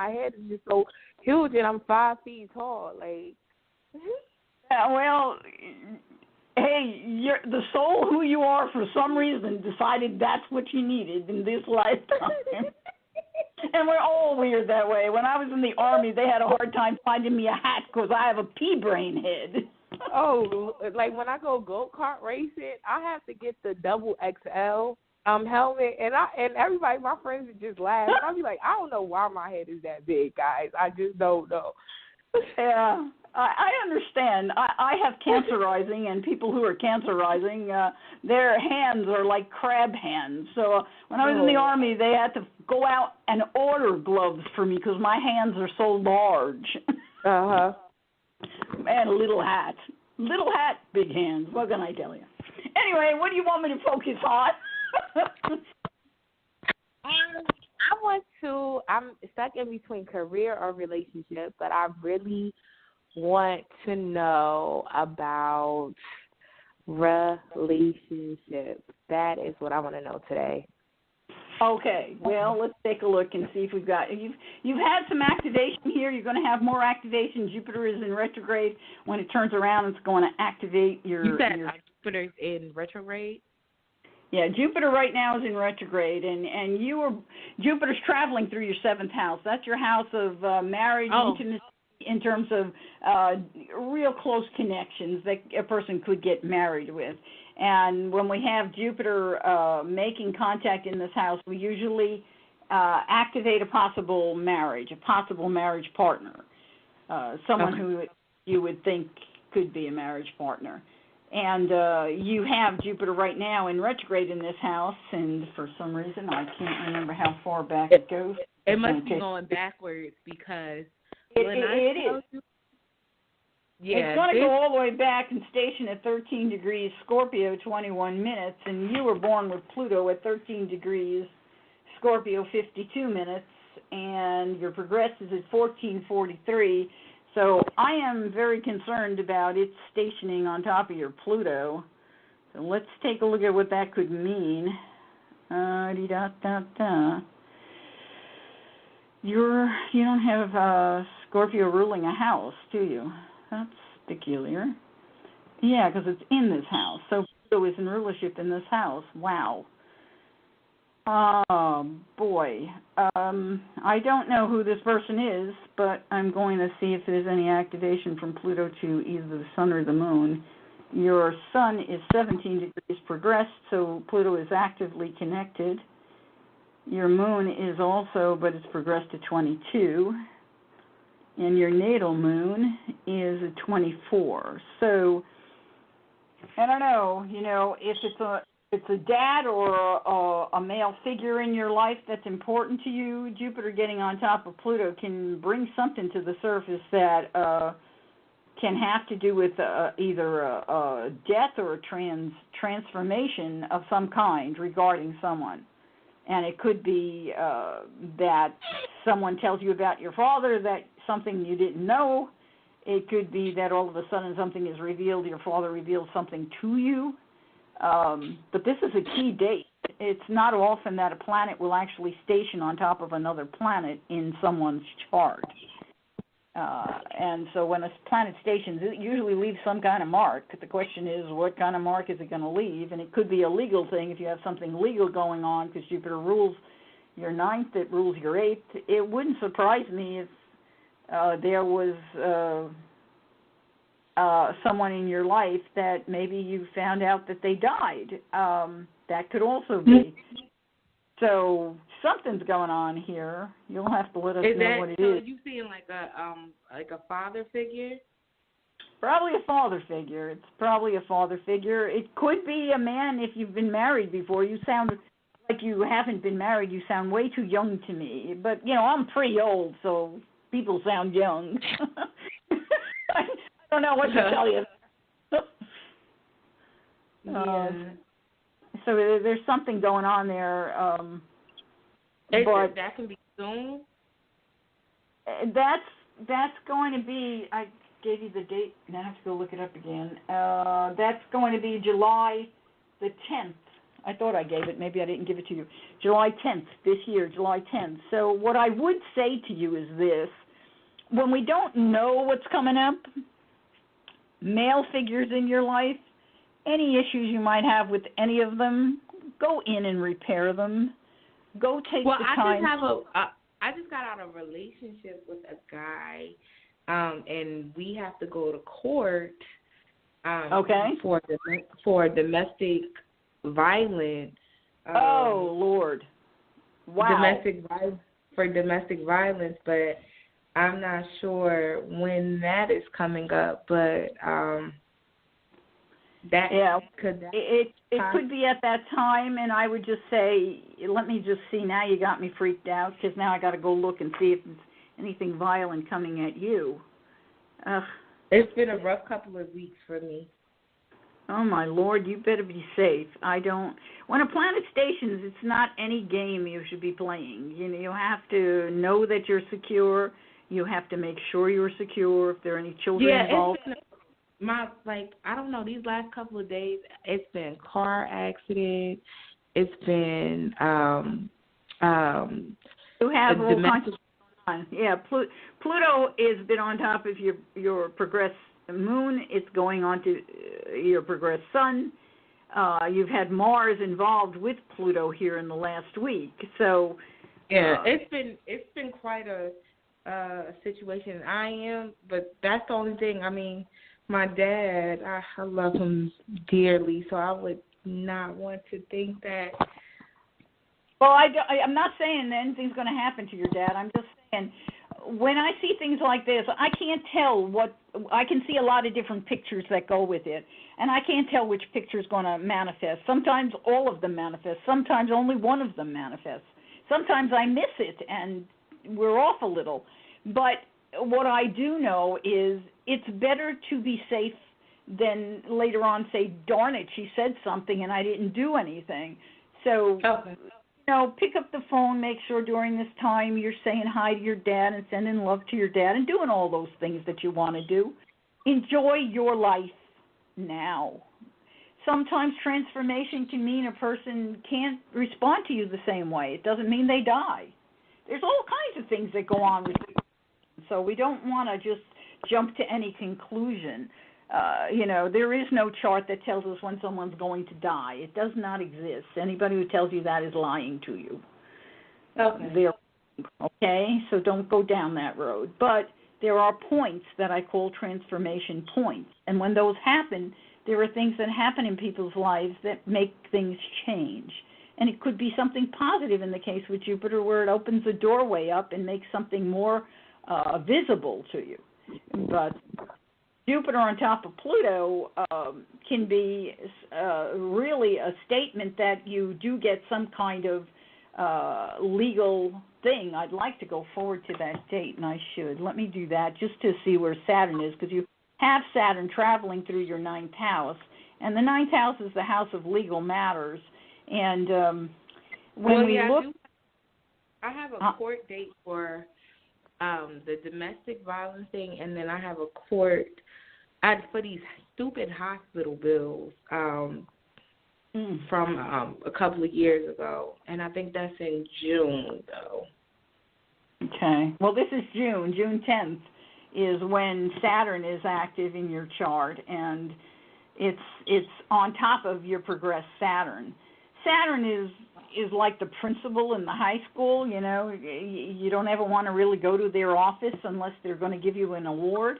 head is just so huge, and I'm 5 feet tall. Like, yeah, well, hey, the soul who you are for some reason decided that's what you needed in this lifetime. And we're all weird that way. When I was in the Army, they had a hard time finding me a hat because I have a pea brain head. Oh, like when I go go-kart racing, I have to get the double XL helmet, and everybody, my friends would just laugh. And I'll be like, I don't know why my head is that big, guys. I just don't know. Yeah, I understand. I have cancer rising, and people who are cancer rising, their hands are like crab hands. So when I was in the Army, they had to go out and order gloves for me because my hands are so large. Uh-huh. And a little hat. Little hat, big hands. What can I tell you? Anyway, what do you want me to focus on? I'm stuck in between career or relationship, but I really want to know about relationships. That is what I want to know today. Okay, well, let's take a look and see if we've got, you've had some activation here. You're going to have more activation. Jupiter is in retrograde. When it turns around, it's going to activate your... You said Jupiter's in retrograde? Yeah, Jupiter right now is in retrograde, and Jupiter's traveling through your 7th house. That's your house of marriage, intimacy, in terms of real close connections that a person could get married with. And when we have Jupiter making contact in this house, we usually activate a possible marriage partner, someone who you would think could be a marriage partner. And you have Jupiter right now in retrograde in this house, and for some reason, I can't remember how far back it goes. It must be going backwards because it is. Yeah, it's going to go all the way back and station at 13 degrees Scorpio, 21 minutes, and you were born with Pluto at 13 degrees Scorpio, 52 minutes, and your progress is at 1443. So I am very concerned about it stationing on top of your Pluto. So let's take a look at what that could mean. You don't have Scorpio ruling a house, do you? That's peculiar. Yeah, because it's in this house. So Pluto is in rulership in this house. Wow. Oh, boy. I don't know who this person is, but I'm going to see if there's any activation from Pluto to either the sun or the moon. Your sun is 17 degrees progressed, so Pluto is actively connected. Your moon is also, but it's progressed to 22. And your natal moon is a 24. So, I don't know, if it's a dad or a male figure in your life that's important to you, Jupiter getting on top of Pluto can bring something to the surface that can have to do with either a death or a transformation of some kind regarding someone. And it could be that someone tells you about your father, that something you didn't know. It could be that all of a sudden something is revealed, your father reveals something to you. But this is a key date. It's not often that a planet will actually station on top of another planet in someone's chart. And so when a planet stations, it usually leaves some kind of mark. The question is, what kind of mark is it going to leave? And it could be a legal thing if you have something legal going on, because Jupiter rules your ninth, it rules your eighth. It wouldn't surprise me if there was someone in your life that maybe you found out that they died. That could also be. So something's going on here. You'll have to let us know what it is. So you seeing like a father figure? Probably a father figure. It's probably a father figure. It could be a man if you've been married before. You sound like you haven't been married. You sound way too young to me. But, I'm pretty old, so people sound young. I don't know what to tell you. Yeah. So there's something going on there. But that can be soon? That's going to be, I gave you the date, now I have to go look it up again. That's going to be July the 10th. I thought I gave it, maybe I didn't give it to you. July 10th, this year, July 10th. So what I would say to you is this. When we don't know what's coming up, male figures in your life, any issues you might have with any of them, go in and repair them. Go take the time. I just got out of a relationship with a guy, and we have to go to court. For domestic violence. Oh Lord! Wow. Domestic violence, but I'm not sure when that is coming up, but it could be at that time, and I would just say, let me just see. Now you got me freaked out, because now I got to go look and see if there's anything violent coming at you. It's been a rough couple of weeks for me. Oh my Lord, you better be safe. When a planet stations, it's not any game you should be playing. You have to know that you're secure. You have to make sure you're secure. If there are any children involved. I don't know, these last couple of days, it's been car accident. It's been you have all kinds of on. Yeah, Pluto has been on top of your progressed moon. It's going on to your progressed sun. You've had Mars involved with Pluto here in the last week. So it's been quite a situation. But that's the only thing. I mean, my dad, I love him dearly, so I would not want to think that. Well, I'm not saying that anything's going to happen to your dad. I'm just saying, when I see things like this, I can't tell I can see a lot of different pictures that go with it, and I can't tell which picture is going to manifest. Sometimes all of them manifest. Sometimes only one of them manifests. Sometimes I miss it, and we're off a little. But what I do know is it's better to be safe than later on say, darn it, she said something and I didn't do anything. So, pick up the phone, make sure during this time you're saying hi to your dad and sending love to your dad and doing all those things that you want to do. Enjoy your life now. Sometimes transformation can mean a person can't respond to you the same way. It doesn't mean they die. There's all kinds of things that go on with people. So we don't want to just jump to any conclusion. There is no chart that tells us when someone's going to die. It does not exist. Anybody who tells you that is lying to you. Okay, so don't go down that road. But there are points that I call transformation points. And when those happen, there are things that happen in people's lives that make things change. And it could be something positive in the case with Jupiter, where it opens a doorway up and makes something more visible to you. But Jupiter on top of Pluto can be really a statement that you do get some kind of legal thing. I'd like to go forward to that date, and I should. Let me do that just to see where Saturn is, because you have Saturn traveling through your ninth house, and the ninth house is the house of legal matters. And I have a court date for the domestic violence thing, and then I have a court for these stupid hospital bills from a couple of years ago, and I think that's in June, though. Okay. Well, this is June. June 10th is when Saturn is active in your chart, and it's on top of your progressed Saturn. Saturn is like the principal in the high school. You know, you don't ever want to really go to their office unless they're going to give you an award.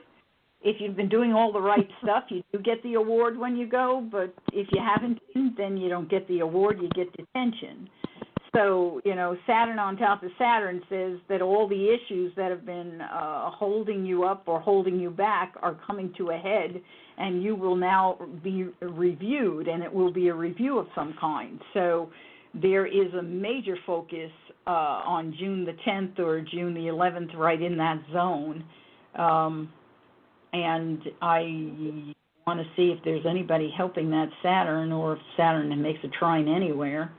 If you've been doing all the right stuff, you do get the award when you go, but if you haven't been, then you don't get the award, you get detention. So, you know, Saturn on top of Saturn says that all the issues that have been holding you up or holding you back are coming to a head, and you will now be reviewed, and it will be a review of some kind. So there is a major focus on June the 10th or June the 11th, right in that zone. And I want to see if there's anybody helping that Saturn, or if Saturn makes a trine anywhere.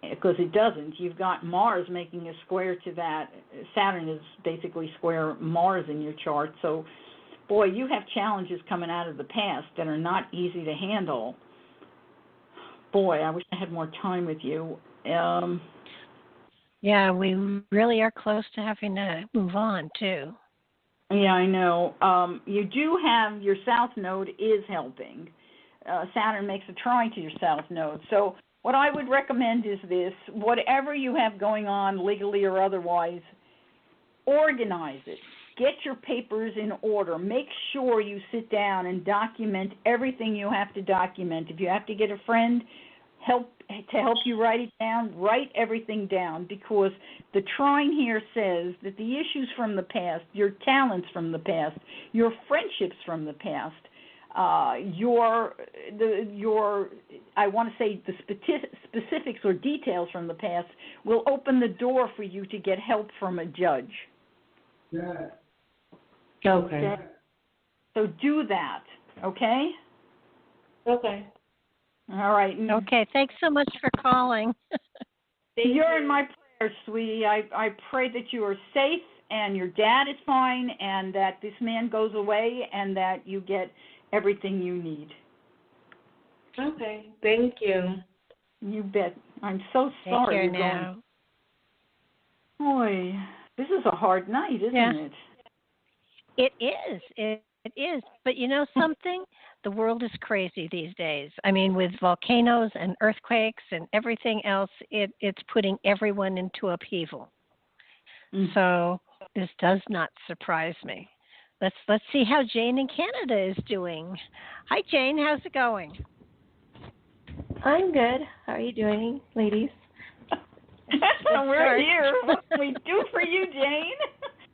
Because it doesn't. You've got Mars making a square to that. Saturn is basically square Mars in your chart. So, boy, you have challenges coming out of the past that are not easy to handle. Boy, I wish I had more time with you. Yeah, we really are close to having to move on, too. Yeah, I know. You do have your South Node is helping. Saturn makes a trine to your South Node. So what I would recommend is this: whatever you have going on legally or otherwise, organize it. Get your papers in order. Make sure you sit down and document everything you have to document. If you have to get a friend to help you write it down, write everything down, because the trine here says that the issues from the past, your talents from the past, your friendships from the past, your I want to say the specifics or details from the past will open the door for you to get help from a judge. Yeah. Okay. So do that, okay? Okay. All right. Okay, thanks so much for calling. You're in my prayers, sweetie. I pray that you are safe and your dad is fine, and that this man goes away, and that you get everything you need. Okay. Thank you. You bet. I'm so sorry you're now. Boy, this is a hard night, isn't it? It is. It is. But you know something? The world is crazy these days. I mean, with volcanoes and earthquakes and everything else, it's putting everyone into upheaval. So this does not surprise me. Let's see how Jane in Canada is doing. Hi, Jane. How's it going? I'm good. How are you doing, ladies? We're here. What can we do for you, Jane?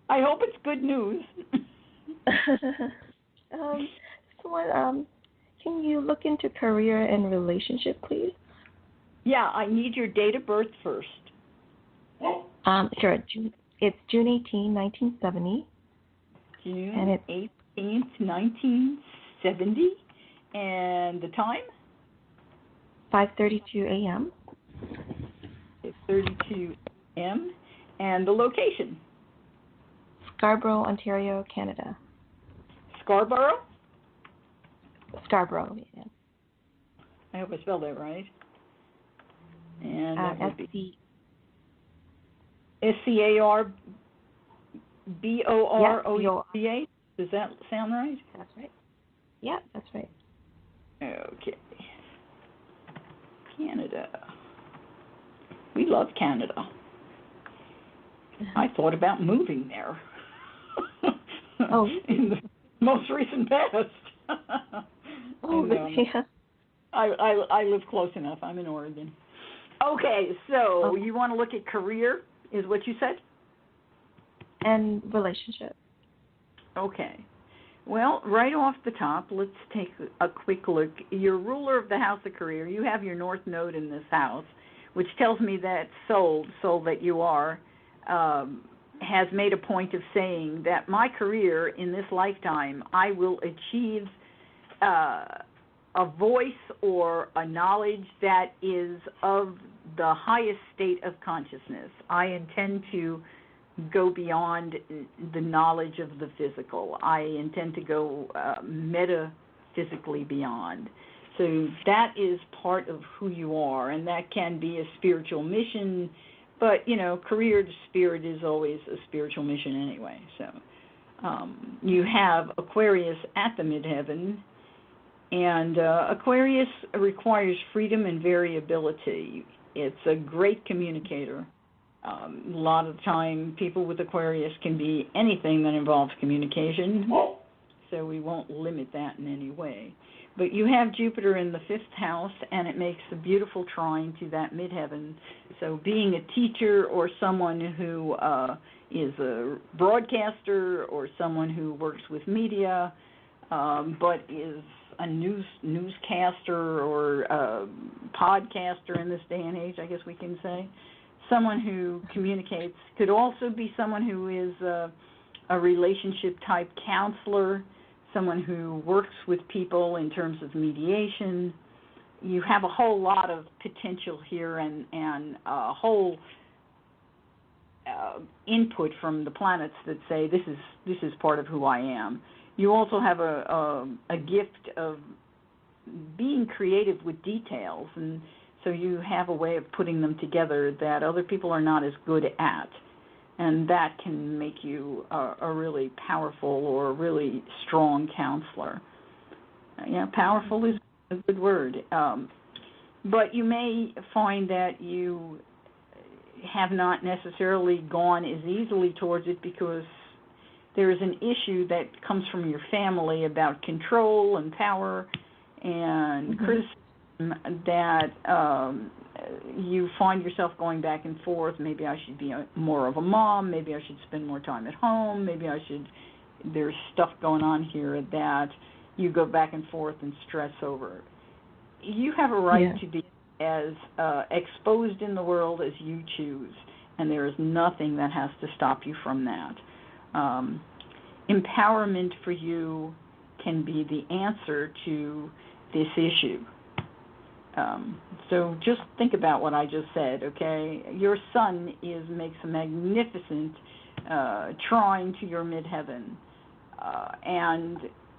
I hope it's good news. Can you look into career and relationship, please? Yeah, I need your date of birth first. Sure. It's June 18, 1970. June and it's 18th, 1970. And the time? 5:32 a.m. 5:32 a.m. And the location? Scarborough, Ontario, Canada. Scarborough? Scarborough, yeah. I hope I spelled that right. And that would be SCARBOROUGA. Does that sound right? That's right. Yeah, that's right. Okay. Canada. We love Canada. I thought about moving there. Oh. In the most recent past. Oh, yeah. I live close enough. I'm in Oregon. Okay, so you want to look at career, is what you said? And relationship. Okay. Well, right off the top, let's take a quick look. Your ruler of the house of career, you have your north node in this house, which tells me that soul that you are, has made a point of saying that my career in this lifetime, I will achieve a voice or a knowledge that is of the highest state of consciousness. I intend to go beyond the knowledge of the physical. I intend to go metaphysically beyond. So that is part of who you are, and that can be a spiritual mission, but, career to spirit is always a spiritual mission anyway. So you have Aquarius at the midheaven, and Aquarius requires freedom and variability. It's a great communicator. A lot of the time, people with Aquarius can be anything that involves communication, so we won't limit that in any way. But you have Jupiter in the 5th house, and it makes a beautiful trine to that midheaven. So being a teacher or someone who is a broadcaster or someone who works with media, but is a newscaster or a podcaster in this day and age, I guess we can say. Someone who communicates could also be someone who is a relationship-type counselor, someone who works with people in terms of mediation. You have a whole lot of potential here and a whole input from the planets that say this is part of who I am. You also have a gift of being creative with details, and so you have a way of putting them together that other people are not as good at, and that can make you a really powerful or really strong counselor. Powerful is a good word, but you may find that you have not necessarily gone as easily towards it because there is an issue that comes from your family about control and power and criticism that you find yourself going back and forth. Maybe I should be more of a mom. Maybe I should spend more time at home. Maybe there's stuff going on here that you go back and forth and stress over. You have a right to be as exposed in the world as you choose, and there is nothing that has to stop you from that. Empowerment for you can be the answer to this issue. So just think about what I just said, okay? Your sun makes a magnificent trine to your midheaven, and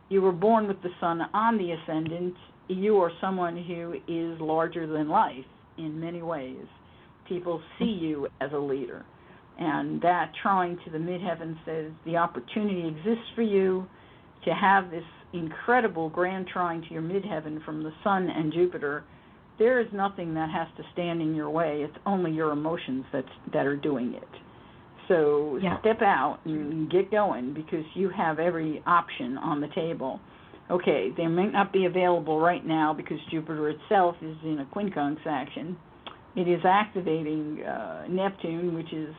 you were born with the sun on the ascendant. You are someone who is larger than life in many ways. People see you as a leader, and that trine to the midheaven says the opportunity exists for you to have this incredible grand trine to your midheaven from the sun and Jupiter. There is nothing that has to stand in your way. It's only your emotions that are doing it. So step out and get going because you have every option on the table. Okay, they may not be available right now because Jupiter itself is in a quincunx action. It is activating Neptune, which is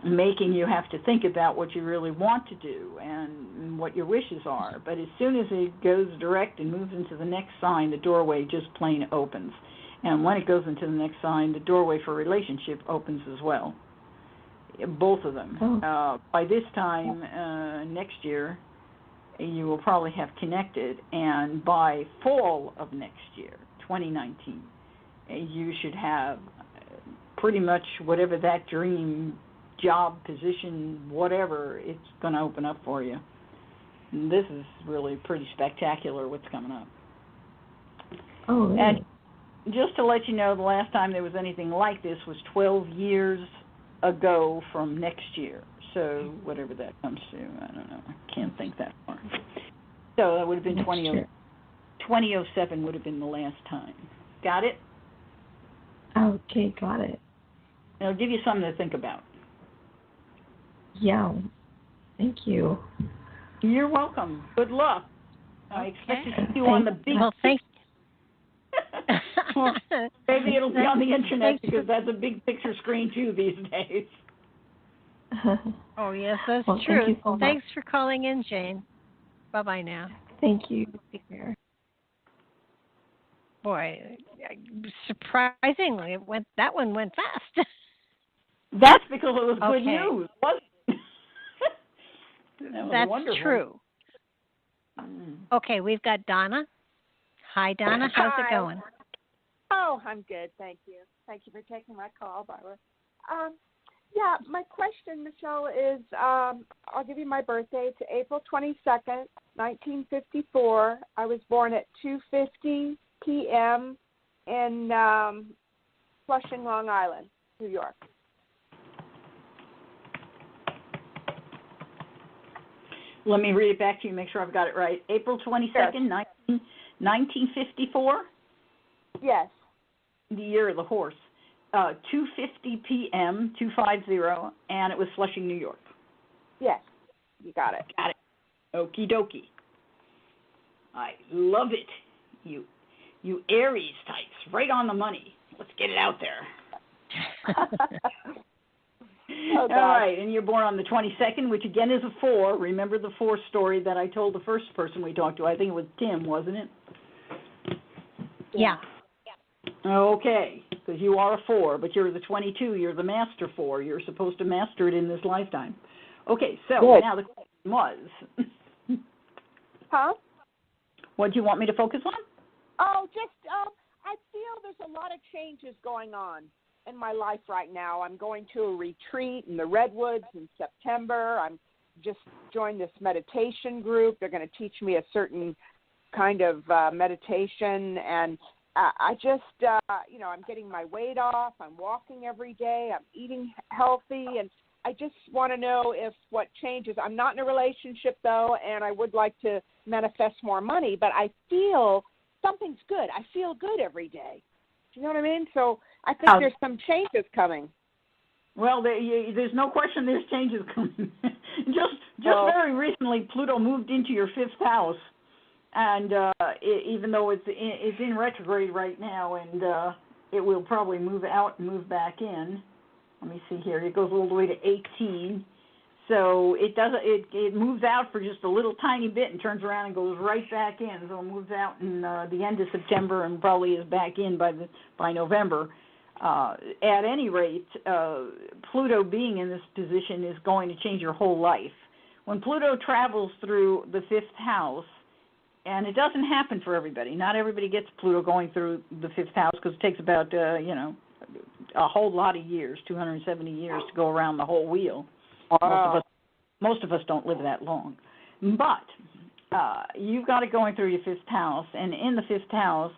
making you have to think about what you really want to do and what your wishes are. But as soon as it goes direct and moves into the next sign, the doorway just plain opens. And when it goes into the next sign, the doorway for relationship opens as well. Both of them. By this time next year, you will probably have connected, and by fall of next year, 2019, you should have pretty much whatever that dream job, position, whatever, it's going to open up for you. And this is really pretty spectacular what's coming up. Oh, really? And just to let you know, the last time there was anything like this was 12 years ago from next year. So whatever that comes to, I don't know. I can't think that far. So that would have been 2007 would have been the last time. Got it? Okay, got it. It'll give you something to think about. Yeah. Thank you. You're welcome. Good luck. I expect to see you on the big... Well, thanks. Well, maybe it'll be on the internet because that's a big picture screen too these days. Oh, yes, that's well, true. Thank you so much. Thanks for calling in, Jane. Bye-bye now. Thank you. Take care. Boy, surprisingly, that one went fast. That's because it was good Okay. news, wasn't it? That was That's wonderful. true. Okay, we've got Donna. Hi, Donna. How's it going? Oh, I'm good. Thank you. Thank you for taking my call, Barbara. Yeah, my question, Michelle, is I'll give you my birthday. It's April 22nd, 1954. I was born at 2:50 p.m. in Flushing, Long Island, New York. Let me read it back to you, make sure I've got it right. April 22nd, 1954? Yes. The year of the horse. 2:50 p.m., 250, and it was Flushing, New York. Yes, you got it. Got it. Okie dokie. I love it. You Aries types, right on the money. Let's get it out there. Oh, all right, and you're born on the 22nd, which again is a 4. Remember the 4 story that I told the first person we talked to? I think it was Tim, wasn't it? Yeah. Okay, because you are a 4, but you're the 22. You're the master 4. You're supposed to master it in this lifetime. Okay, so Good. now the question was, Huh? what do you want me to focus on? Oh, just I feel there's a lot of changes going on in my life right now. I'm going to a retreat in the Redwoods in September. I'm just joined this meditation group. They're going to teach me a certain kind of meditation, and I just, I'm getting my weight off. I'm walking every day. I'm eating healthy, and I just want to know if what changes. I'm not in a relationship, though, and I would like to manifest more money, but I feel something's good. I feel good every day. Do you know what I mean? So I think there's some changes coming. Well, there's no question there's changes coming. just very recently, Pluto moved into your 5th house, and even though it's in retrograde right now, and it will probably move out and move back in. Let me see here. It goes all the way to 18. So it moves out for just a little tiny bit and turns around and goes right back in. So it moves out in the end of September and probably is back in by November. At any rate, Pluto being in this position is going to change your whole life. When Pluto travels through the 5th house, and it doesn't happen for everybody. Not everybody gets Pluto going through the 5th house because it takes about, a whole lot of years, 270 years to go around the whole wheel. Wow. Most of us don't live that long. But you've got it going through your 5th house, and in the 5th house,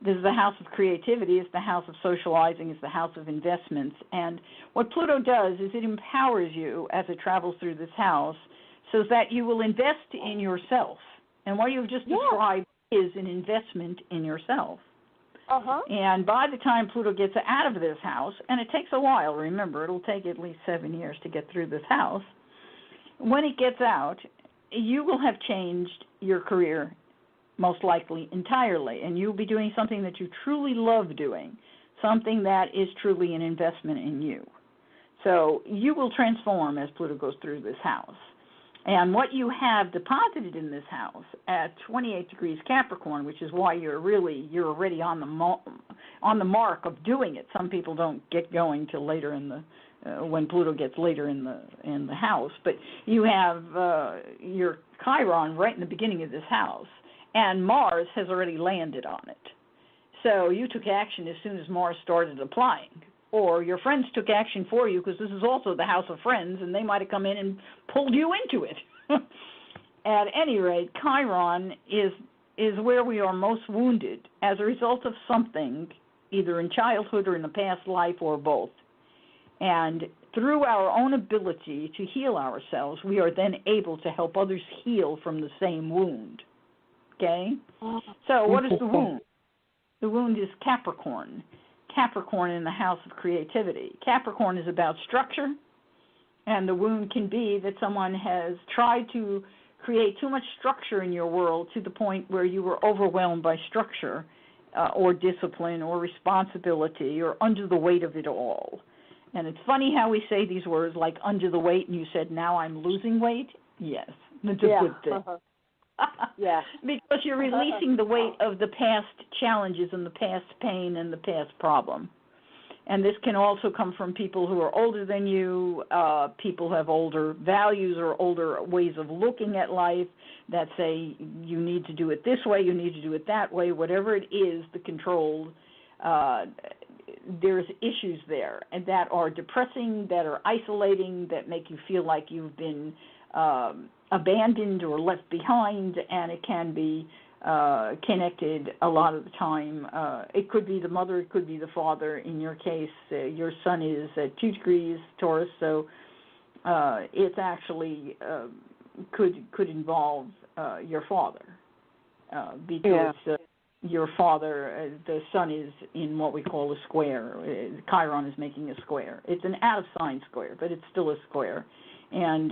this is the house of creativity, it's the house of socializing, it's the house of investments. And what Pluto does is it empowers you as it travels through this house so that you will invest in yourself. And what you've just described is an investment in yourself. And by the time Pluto gets out of this house, and it takes a while, remember, it'll take at least 7 years to get through this house. When it gets out, you will have changed your career, most likely entirely, and you'll be doing something that you truly love doing, something that is truly an investment in you. So you will transform as Pluto goes through this house. And what you have deposited in this house at 28 degrees Capricorn, which is why you're already on the mark of doing it. Some people don't get going till later in the when Pluto gets later in the house, but you have your Chiron right in the beginning of this house, and Mars has already landed on it. So you took action as soon as Mars started applying. Or your friends took action for you because this is also the house of friends, and they might have come in and pulled you into it. At any rate, Chiron is where we are most wounded as a result of something, either in childhood or in the past life or both. And through our own ability to heal ourselves, we are then able to help others heal from the same wound. Okay? So what is the wound? The wound is Capricorn. Capricorn in the house of creativity. Capricorn is about structure, and the wound can be that someone has tried to create too much structure in your world to the point where you were overwhelmed by structure or discipline or responsibility or under the weight of it all. And it's funny how we say these words like under the weight, and you said, now I'm losing weight. Yes, it's a good thing. Yeah. Because you're releasing the weight of the past challenges and the past pain and the past problem. And this can also come from people who are older than you, people who have older values or older ways of looking at life that say you need to do it this way, you need to do it that way, whatever it is, the controlled, there's issues there and that are depressing, that are isolating, that make you feel like you've been abandoned or left behind, and it can be connected a lot of the time. It could be the mother, it could be the father. In your case, your son is at 2 degrees Taurus, so it's actually could involve your father because your father, the sun is in what we call a square. Chiron is making a square. It's an out-of-sign square, but it's still a square. And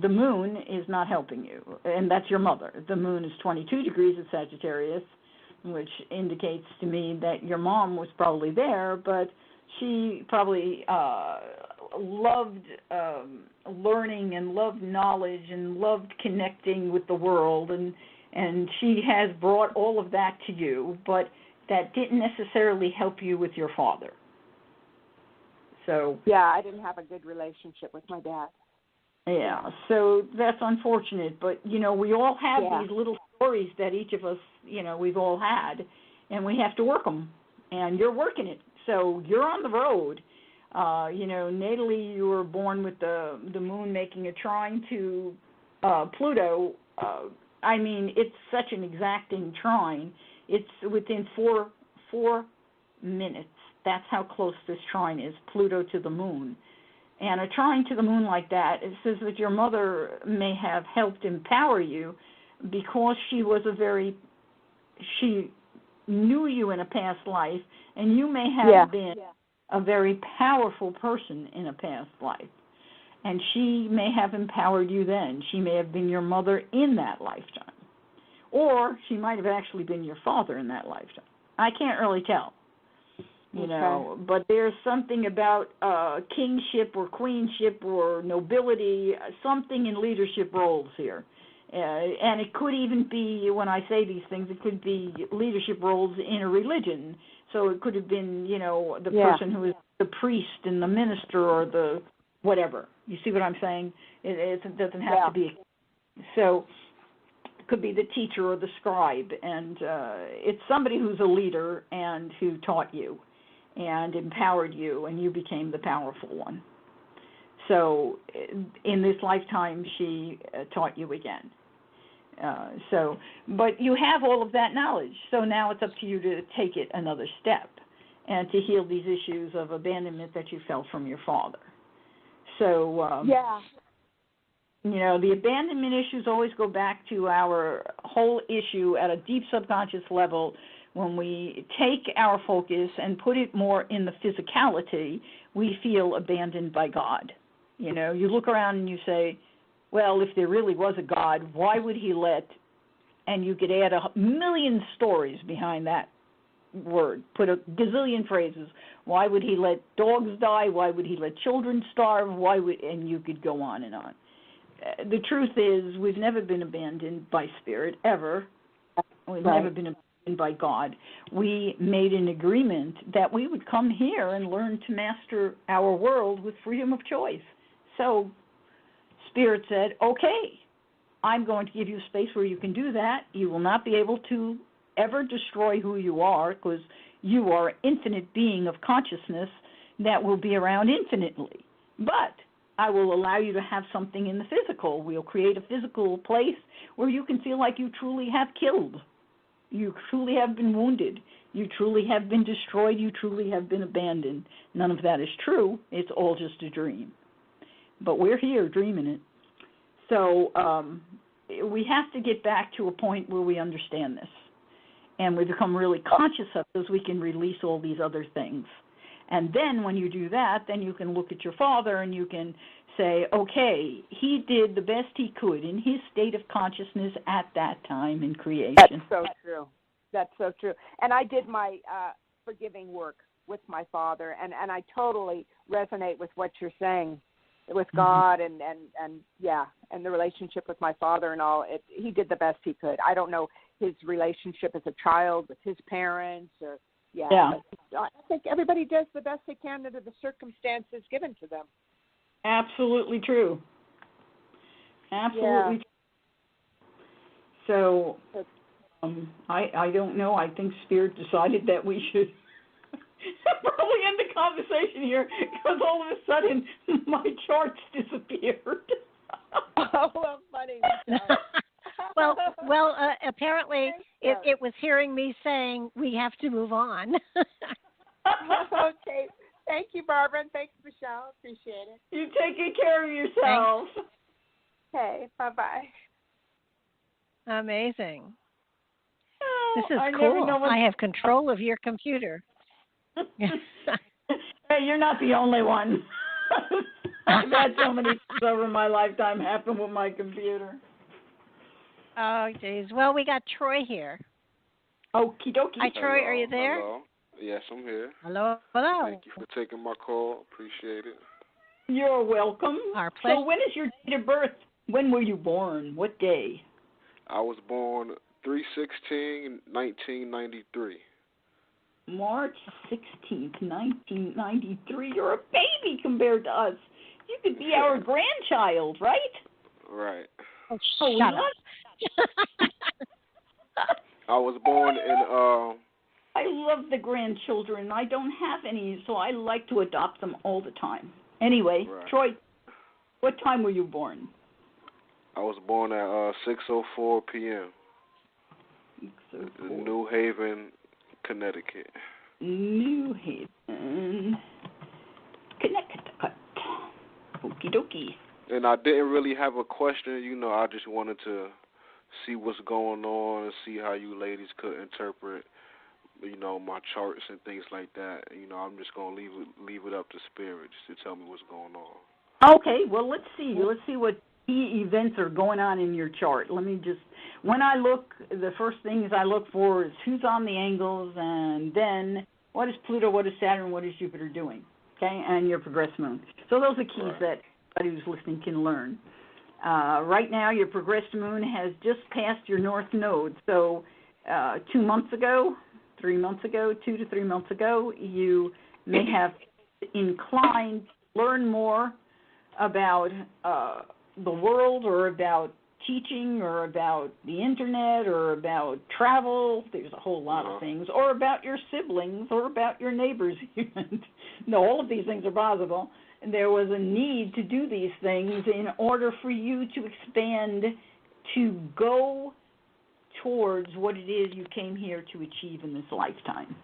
the moon is not helping you, and that's your mother. The moon is 22 degrees at Sagittarius, which indicates to me that your mom was probably there, but she probably loved learning and loved knowledge and loved connecting with the world, and she has brought all of that to you, but that didn't necessarily help you with your father. So yeah, I didn't have a good relationship with my dad. Yeah, so that's unfortunate, but, we all have these little stories that each of us, we've all had, and we have to work them, and you're working it, so you're on the road. Natally, you were born with the moon making a trine to Pluto. It's such an exacting trine. It's within four minutes. That's how close this trine is, Pluto to the moon. And a trine to the moon like that, it says that your mother may have helped empower you because she knew you in a past life, and you may have been a very powerful person in a past life. And she may have empowered you then. She may have been your mother in that lifetime. Or she might have actually been your father in that lifetime. I can't really tell. But there's something about kingship or queenship or nobility, something in leadership roles here. And it could even be, when I say these things, it could be leadership roles in a religion. So it could have been, the person who is the priest and the minister or the whatever. You see what I'm saying? It doesn't have to be. So it could be the teacher or the scribe. And it's somebody who's a leader and who taught you and empowered you, and you became the powerful one. So in this lifetime, she taught you again. But you have all of that knowledge, so now it's up to you to take it another step and to heal these issues of abandonment that you felt from your father. So, the abandonment issues always go back to our whole issue at a deep subconscious level. When we take our focus and put it more in the physicality, we feel abandoned by God. You look around and you say, well, if there really was a God, why would he let, and you could add 1,000,000 stories behind that word, put a gazillion phrases. Why would he let dogs die? Why would he let children starve? And you could go on and on. The truth is, we've never been abandoned by spirit, ever. We've never been abandoned by God. We made an agreement that we would come here and learn to master our world with freedom of choice. So Spirit said, okay, I'm going to give you a space where you can do that. You will not be able to ever destroy who you are, because you are an infinite being of consciousness that will be around infinitely. But I will allow you to have something in the physical. We'll create a physical place where you can feel like you truly have killed. You truly have been wounded. You truly have been destroyed. You truly have been abandoned. None of that is true. It's all just a dream. But we're here dreaming it. So we have to get back to a point where we understand this. And we become really conscious of it, so we can release all these other things. And then when you do that, then you can look at your father and you can say, okay, he did the best he could in his state of consciousness at that time in creation. That's so true. That's so true. And I did my forgiving work with my father, and I totally resonate with what you're saying. with God and yeah, and the relationship with my father and all. He did the best he could. I don't know his relationship as a child with his parents or but I think everybody does the best they can under the circumstances given to them. Absolutely true. Absolutely. Yeah. So I don't know. I think Spirit decided that we should probably end the conversation here because all of a sudden my charts disappeared. Oh, well, funny. well, apparently it was hearing me saying we have to move on. Okay. Thank you, Barbara, and thanks, Michelle. Appreciate it. You take good care of yourself. Thanks. Okay, bye-bye. Amazing. This is I cool. never know what... I have control of your computer. Hey, you're not the only one. I've had so many things over my lifetime happen with my computer. Oh, geez. Well, we got Troy here. Okie dokie. Hi, Troy. Are you there? Hello. Yes, I'm here. Hello. Thank you for taking my call. Appreciate it. You're welcome. Our pleasure. So when is your date of birth? When were you born? What day? I was born 3/16/1993. March 16th, 1993. You're a baby compared to us. You could be our grandchild, right? Right. Oh, shut up. I was born in I love the grandchildren. I don't have any, so I like to adopt them all the time. Anyway, right. Troy, what time were you born? I was born at 6:04 p.m. 6:04. New Haven, Connecticut. New Haven, Connecticut. Okie dokie. And I didn't really have a question, I just wanted to see what's going on and see how you ladies could interpret, my charts and things like that. I'm just going to leave it up to Spirit just to tell me what's going on. Okay, well, let's see. Let's see what key events are going on in your chart. Let me just, when I look, the first things I look for is who's on the angles, and then what is Pluto, what is Saturn, what is Jupiter doing, okay, and your progressed moon. So those are keys that anybody who's listening can learn. Right now, your progressed moon has just passed your north node. So 2 months ago, 3 months ago, 2 to 3 months ago, you may have inclined to learn more about the world or about teaching or about the internet or about travel. There's a whole lot of things. Or about your siblings or about your neighbors. No, all of these things are possible. And there was a need to do these things in order for you to expand, to go towards what it is you came here to achieve in this lifetime.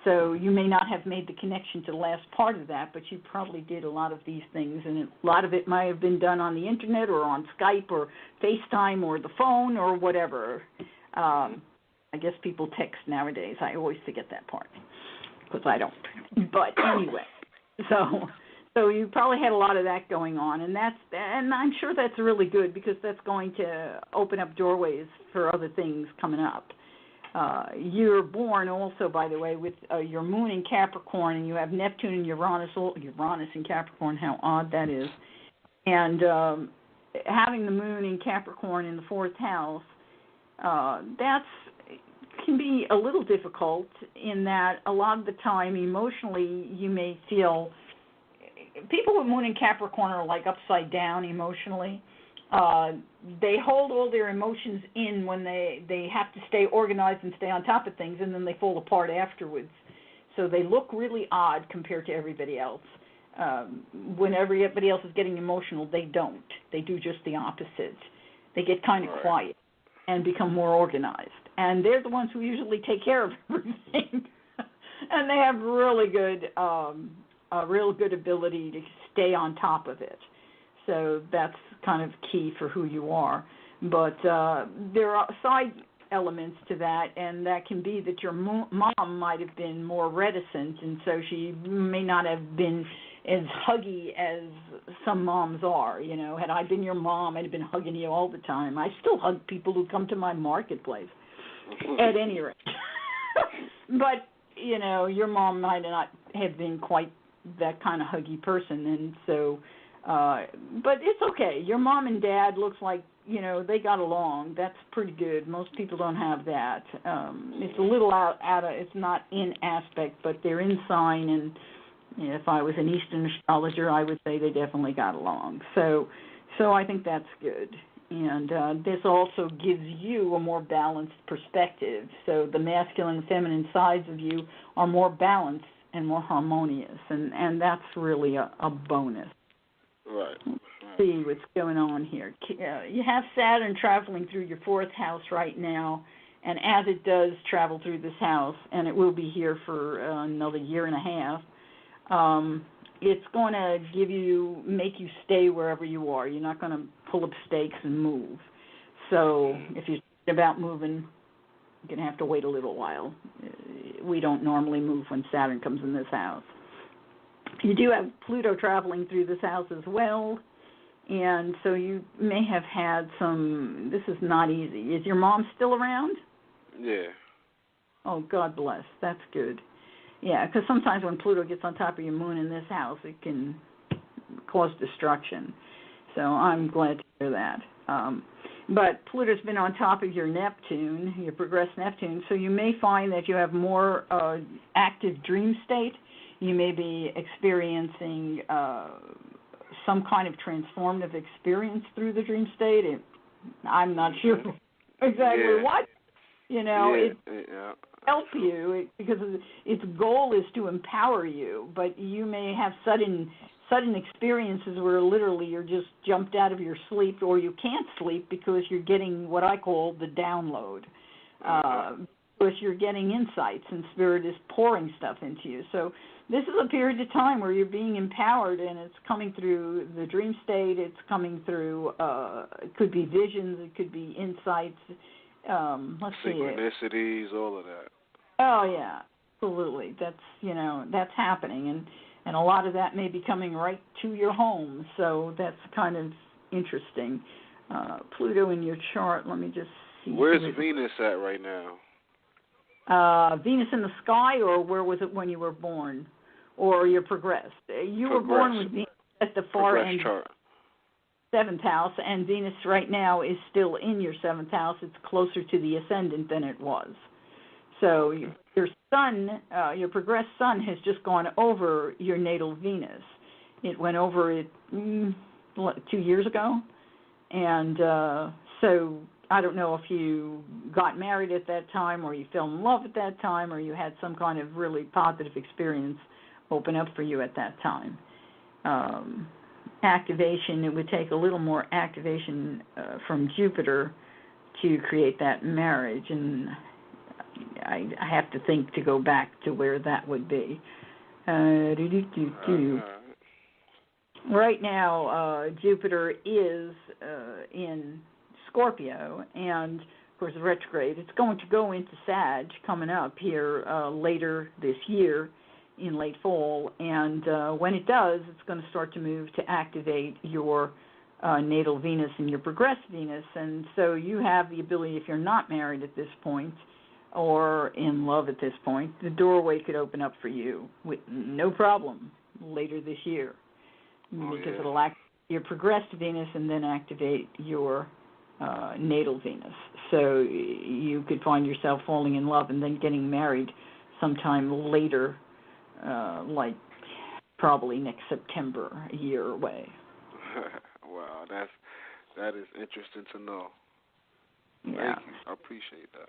So you may not have made the connection to the last part of that, but you probably did a lot of these things, and a lot of it might have been done on the internet or on Skype or FaceTime or the phone or whatever. I guess people text nowadays. I always forget that part because I don't. But anyway, so you probably had a lot of that going on, and I'm sure that's really good because that's going to open up doorways for other things coming up. You're born also, by the way, with your moon in Capricorn, and you have Neptune and Uranus in Capricorn. How odd that is. And having the moon in Capricorn in the fourth house, can be a little difficult in that a lot of the time emotionally you may feel, people with moon in Capricorn are like upside down emotionally. They hold all their emotions in when they have to stay organized and stay on top of things, and then they fall apart afterwards. So they look really odd compared to everybody else. When everybody else is getting emotional, they don't. They do just the opposite. They get kind of quiet and become more organized. And they're the ones who usually take care of everything. And they have really good, a real good ability to stay on top of it. So that's kind of key for who you are. But there are side elements to that, and that can be that your mom might have been more reticent, and so she may not have been as huggy as some moms are. You know, had I been your mom, I'd have been hugging you all the time. I still hug people who come to my marketplace, at any rate. But, you know, your mom might not have been quite that kind of huggy person, and so But it's okay. Your mom and dad looks like, they got along. That's pretty good. Most people don't have that. It's a little out of, it's not in aspect, but they're in sign, and if I was an Eastern astrologer, I would say they definitely got along. So I think that's good. And this also gives you a more balanced perspective. So the masculine and feminine sides of you are more balanced and more harmonious, and that's really a bonus. Right. Let's see what's going on here. You have Saturn traveling through your 4th house right now, and as it does travel through this house, and it will be here for another year and a half, it's going to make you stay wherever you are. You're not going to pull up stakes and move. So if you're thinking about moving, you're going to have to wait a little while. We don't normally move when Saturn comes in this house. You do have Pluto traveling through this house as well, and so you may have had some, this is not easy. Is your mom still around? Yeah. Oh, God bless. That's good. Yeah, because sometimes when Pluto gets on top of your moon in this house, it can cause destruction. So I'm glad to hear that. But Pluto's been on top of your Neptune, your progressed Neptune, so you may find that you have more active dream state. You may be experiencing some kind of transformative experience through the dream state. I'm not sure exactly what. It help you because its goal is to empower you, but you may have sudden experiences where literally you're just jumped out of your sleep, or you can't sleep because you're getting what I call the download. Because you're getting insights and Spirit is pouring stuff into you. So this is a period of time where you're being empowered, and it's coming through the dream state. It's coming through, it could be visions, it could be insights. Let's see. Synchronicities, all of that. Oh, yeah, absolutely. That's happening. And a lot of that may be coming right to your home. So that's kind of interesting. Pluto in your chart, let me just see. Where's Venus at right now? Venus in the sky, or where was it when you were born? Or you're progressed? You were born with Venus at the far end. Chart. 7th house, and Venus right now is still in your 7th house. It's closer to the ascendant than it was. So your sun, your progressed sun, has just gone over your natal Venus. It went over it 2 years ago, and so I don't know if you got married at that time, or you fell in love at that time, or you had some kind of really positive experience open up for you at that time. Activation, it would take a little more activation from Jupiter to create that marriage, and I have to think to go back to where that would be. Right now, Jupiter is in Scorpio, and of course retrograde. It's going to go into Sag coming up here later this year, in late fall, and when it does, it's going to start to move to activate your natal Venus and your progressed Venus, and so you have the ability, if you're not married at this point or in love at this point, the doorway could open up for you with no problem later this year, because it'll activate your progressed Venus and then activate your natal Venus. So you could find yourself falling in love and then getting married sometime later, like probably next September, a year away. Wow, that is interesting to know. Yeah. Thank you. I appreciate that.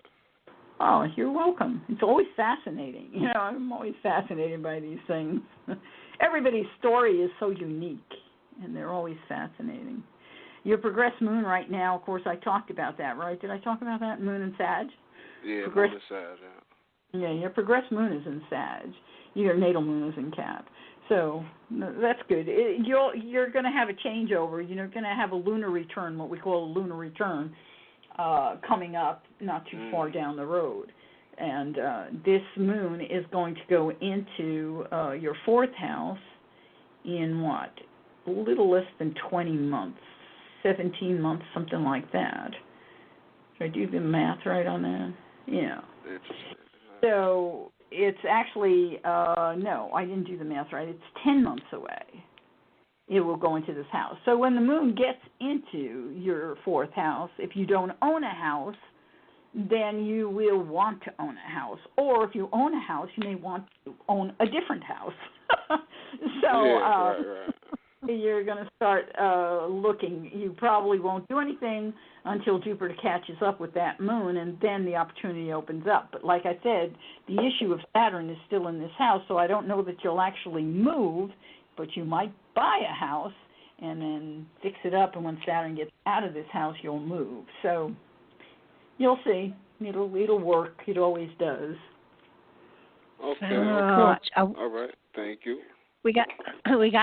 Oh, you're welcome. It's always fascinating. I'm always fascinated by these things. Everybody's story is so unique, and they're always fascinating. Your progressed moon right now, of course, I talked about that, right? Did I talk about that, moon and Sag? Yeah, moon and Sag, yeah. Yeah, your progressed moon is in Sag. Your natal moon is in Cap. So that's good. You're going to have a changeover. You're going to have a lunar return, what we call a lunar return, coming up not too far down the road. And this moon is going to go into your 4th house in what? A little less than 20 months, 17 months, something like that. Did I do the math right on that? Yeah. So it's actually, no, I didn't do the math right. It's 10 months away. it will go into this house. So when the moon gets into your 4th house, if you don't own a house, then you will want to own a house. Or if you own a house, you may want to own a different house. Right. You're going to start looking. You probably won't do anything until Jupiter catches up with that moon, and then the opportunity opens up. But like I said, the issue of Saturn is still in this house, so I don't know that you'll actually move, but you might buy a house and then fix it up, and when Saturn gets out of this house, you'll move. So you'll see. It'll work. It always does. Okay. All right. Thank you. We got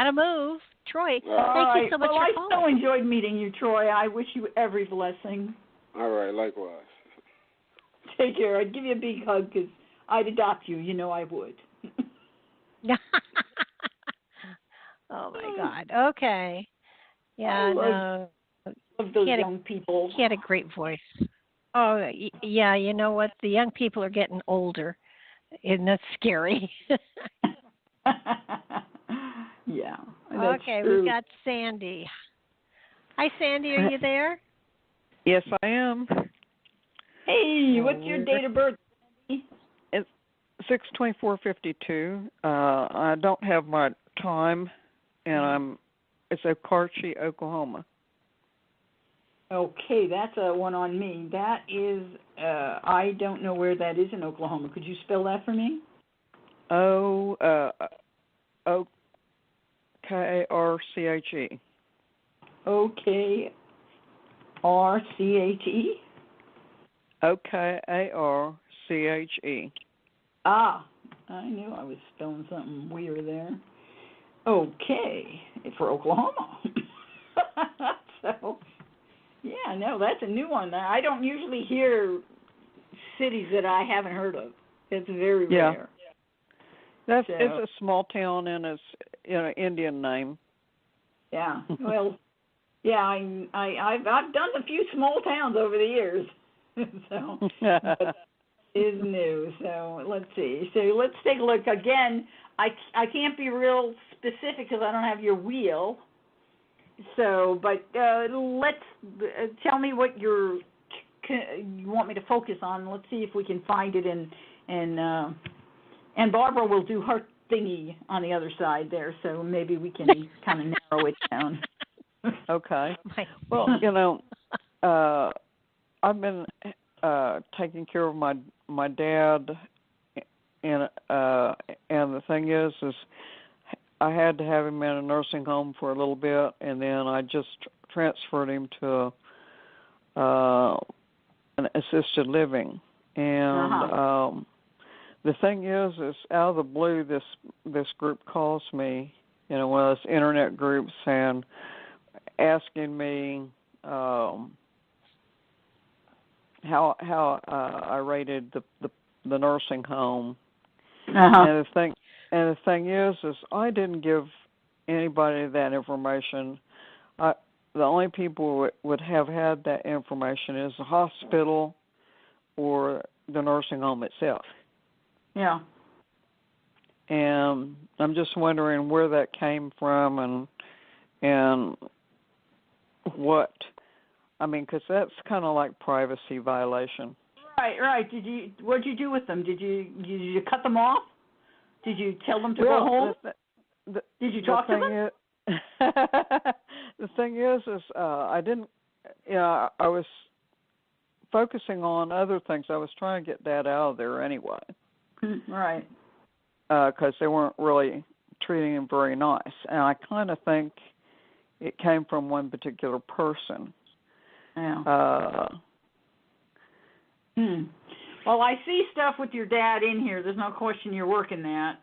to move. Troy, thank you so much for calling. I so enjoyed meeting you, Troy. I wish you every blessing. All right, likewise. Take care. I'd give you a big hug because I'd adopt you. You know I would. Oh, my God. Okay. Yeah, love those young people. He had a great voice. Oh, yeah, you know what? The young people are getting older, and that's scary. Yeah. Okay, true. we've got Sandy. Hi, Sandy. Are you there? Yes, I am. Hey, what's your date of birth? It's 6/24/52. I don't have my time, and it's Okarche, Oklahoma. Okay, that's a one on me. That is, I don't know where that is in Oklahoma. Could you spell that for me? Okarche. Okarche? Okarche. Ah, I knew I was spelling something weird there. Okay, for Oklahoma. So, yeah, no, that's a new one. I don't usually hear cities that I haven't heard of. It's very rare. It's a small town and it's an Indian name. Yeah. Well, yeah, I've done a few small towns over the years, so but it is new. So let's see. So let's take a look again. I can't be real specific because I don't have your wheel. So, but let's tell me what you want me to focus on. Let's see if we can find it and Barbara will do her thingy on the other side there, so maybe we can kind of narrow it down. Okay. Well, I've been taking care of my dad, and the thing is I had to have him in a nursing home for a little bit, and then I just transferred him to an assisted living, and the thing is out of the blue, this group calls me, one of those internet groups, and asking me how I rated the nursing home. And the thing is I didn't give anybody that information. The only people who would have had that information is the hospital or the nursing home itself. Yeah. And I'm just wondering where that came from and what, because that's kind of like privacy violation. Right. What'd you do with them? Did you cut them off? Did you tell them to go home? Did you talk to them? The thing is I didn't. I was focusing on other things. I was trying to get Dad out of there anyway. Right. Because they weren't really treating him very nice, and I kind of think it came from one particular person. Yeah. Well, I see stuff with your dad in here. There's no question you're working that.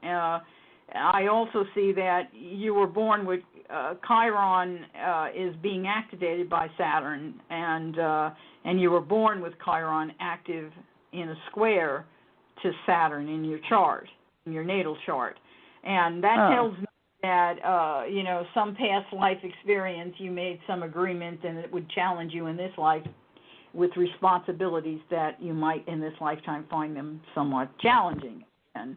I also see that you were born with Chiron is being activated by Saturn, and you were born with Chiron active in a square to Saturn in your chart, in your natal chart. And that tells me that, some past life experience, you made some agreement and it would challenge you in this life with responsibilities that you might in this lifetime find them somewhat challenging. And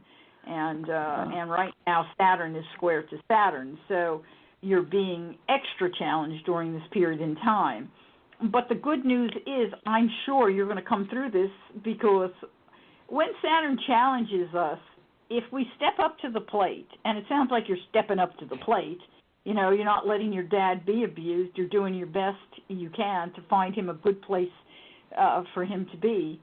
right now Saturn is square to Saturn. So you're being extra challenged during this period in time. But the good news is I'm sure you're going to come through this, because when Saturn challenges us, if we step up to the plate, and it sounds like you're stepping up to the plate, you know, you're not letting your dad be abused, you're doing your best you can to find him a good place for him to be,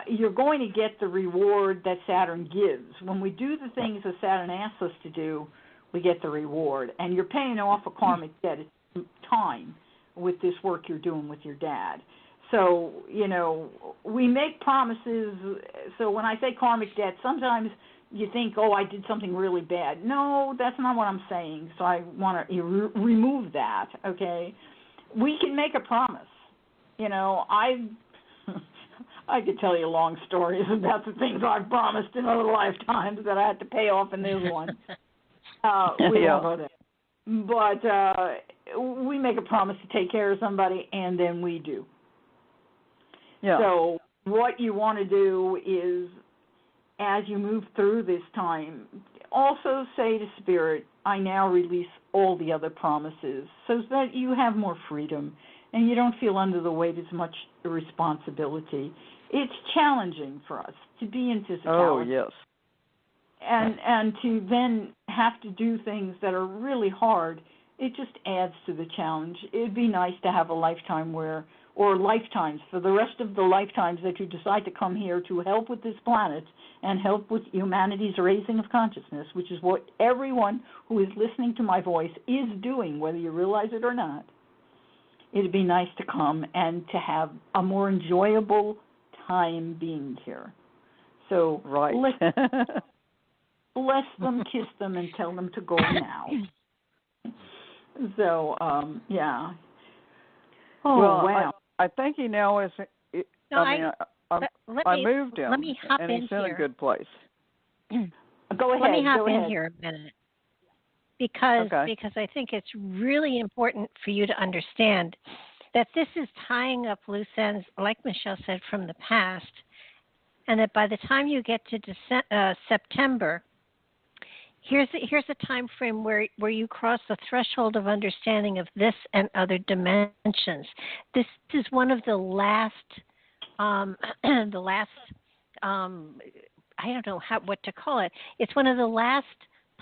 you're going to get the reward that Saturn gives. When we do the things that Saturn asks us to do, we get the reward. And you're paying off a karmic debt at time with this work you're doing with your dad. So, you know, we make promises. So when I say karmic debt, sometimes you think, oh, I did something really bad. No, that's not what I'm saying. So I want to remove that, okay? We can make a promise. You know, I could tell you long stories about the things I've promised in other lifetimes that I had to pay off in this one. We won't go there. But we make a promise to take care of somebody, and then we do. Yeah. So what you want to do is, as you move through this time, also say to Spirit, I now release all the other promises, so that you have more freedom and you don't feel under the weight as much responsibility. It's challenging for us to be in physicality. Oh, yes. And to then have to do things that are really hard, it just adds to the challenge. It'd be nice to have a lifetime or lifetimes, for the rest of the lifetimes that you decide to come here to help with this planet and help with humanity's raising of consciousness, which is what everyone who is listening to my voice is doing, whether you realize it or not. It'd be nice to come and to have a more enjoyable time being here. So right. bless them, kiss them, and tell them to go now. So, yeah. Oh, well, wow. I think he now is. I moved him, let me hop and he's in here. a good place. Go ahead. Let me hop go in ahead. here a minute, because I think it's really important for you to understand that this is tying up loose ends, like Michele said, from the past, and that by the time you get to September, here's a time frame where you cross the threshold of understanding of this and other dimensions. This is one of the last I don't know what to call it. It's one of the last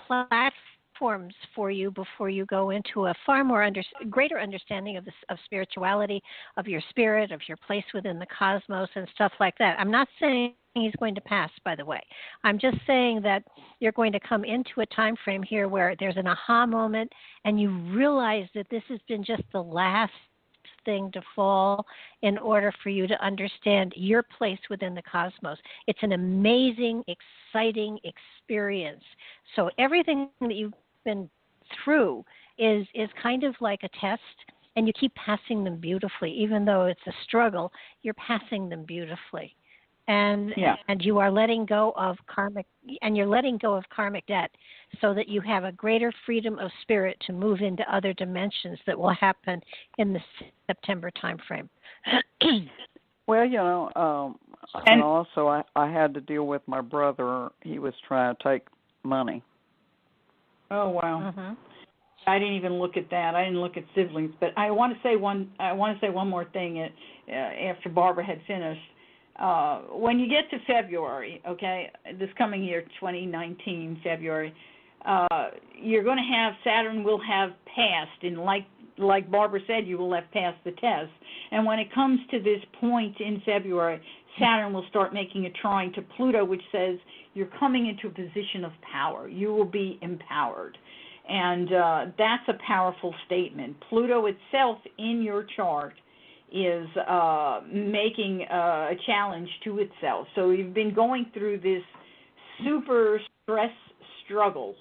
platforms for you before you go into a far more greater understanding of spirituality, of your spirit, of your place within the cosmos, and stuff like that. I'm not saying he's going to pass, by the way. I'm just saying that you're going to come into a time frame here where there's an aha moment, and you realize that this has been just the last thing to fall in order for you to understand your place within the cosmos. It's an amazing, exciting experience. So everything that you've been through is kind of like a test, and you keep passing them beautifully. Even though it's a struggle, you're passing them beautifully. And you are letting go of karmic debt, so that you have a greater freedom of spirit to move into other dimensions that will happen in the September time frame. Well, and also I had to deal with my brother. He was trying to take money. Oh wow. Mm-hmm. I didn't even look at that. I didn't look at siblings, but I want to say one more thing after Barbara had finished. When you get to February, okay, this coming year, 2019, February, you're going to have, Saturn will have passed, and like Barbara said, you will have passed the test. And when it comes to this point in February, Saturn will start making a trine to Pluto, which says you're coming into a position of power. You will be empowered. And that's a powerful statement. Pluto itself in your chart is making a challenge to itself. So you've been going through this super stress struggle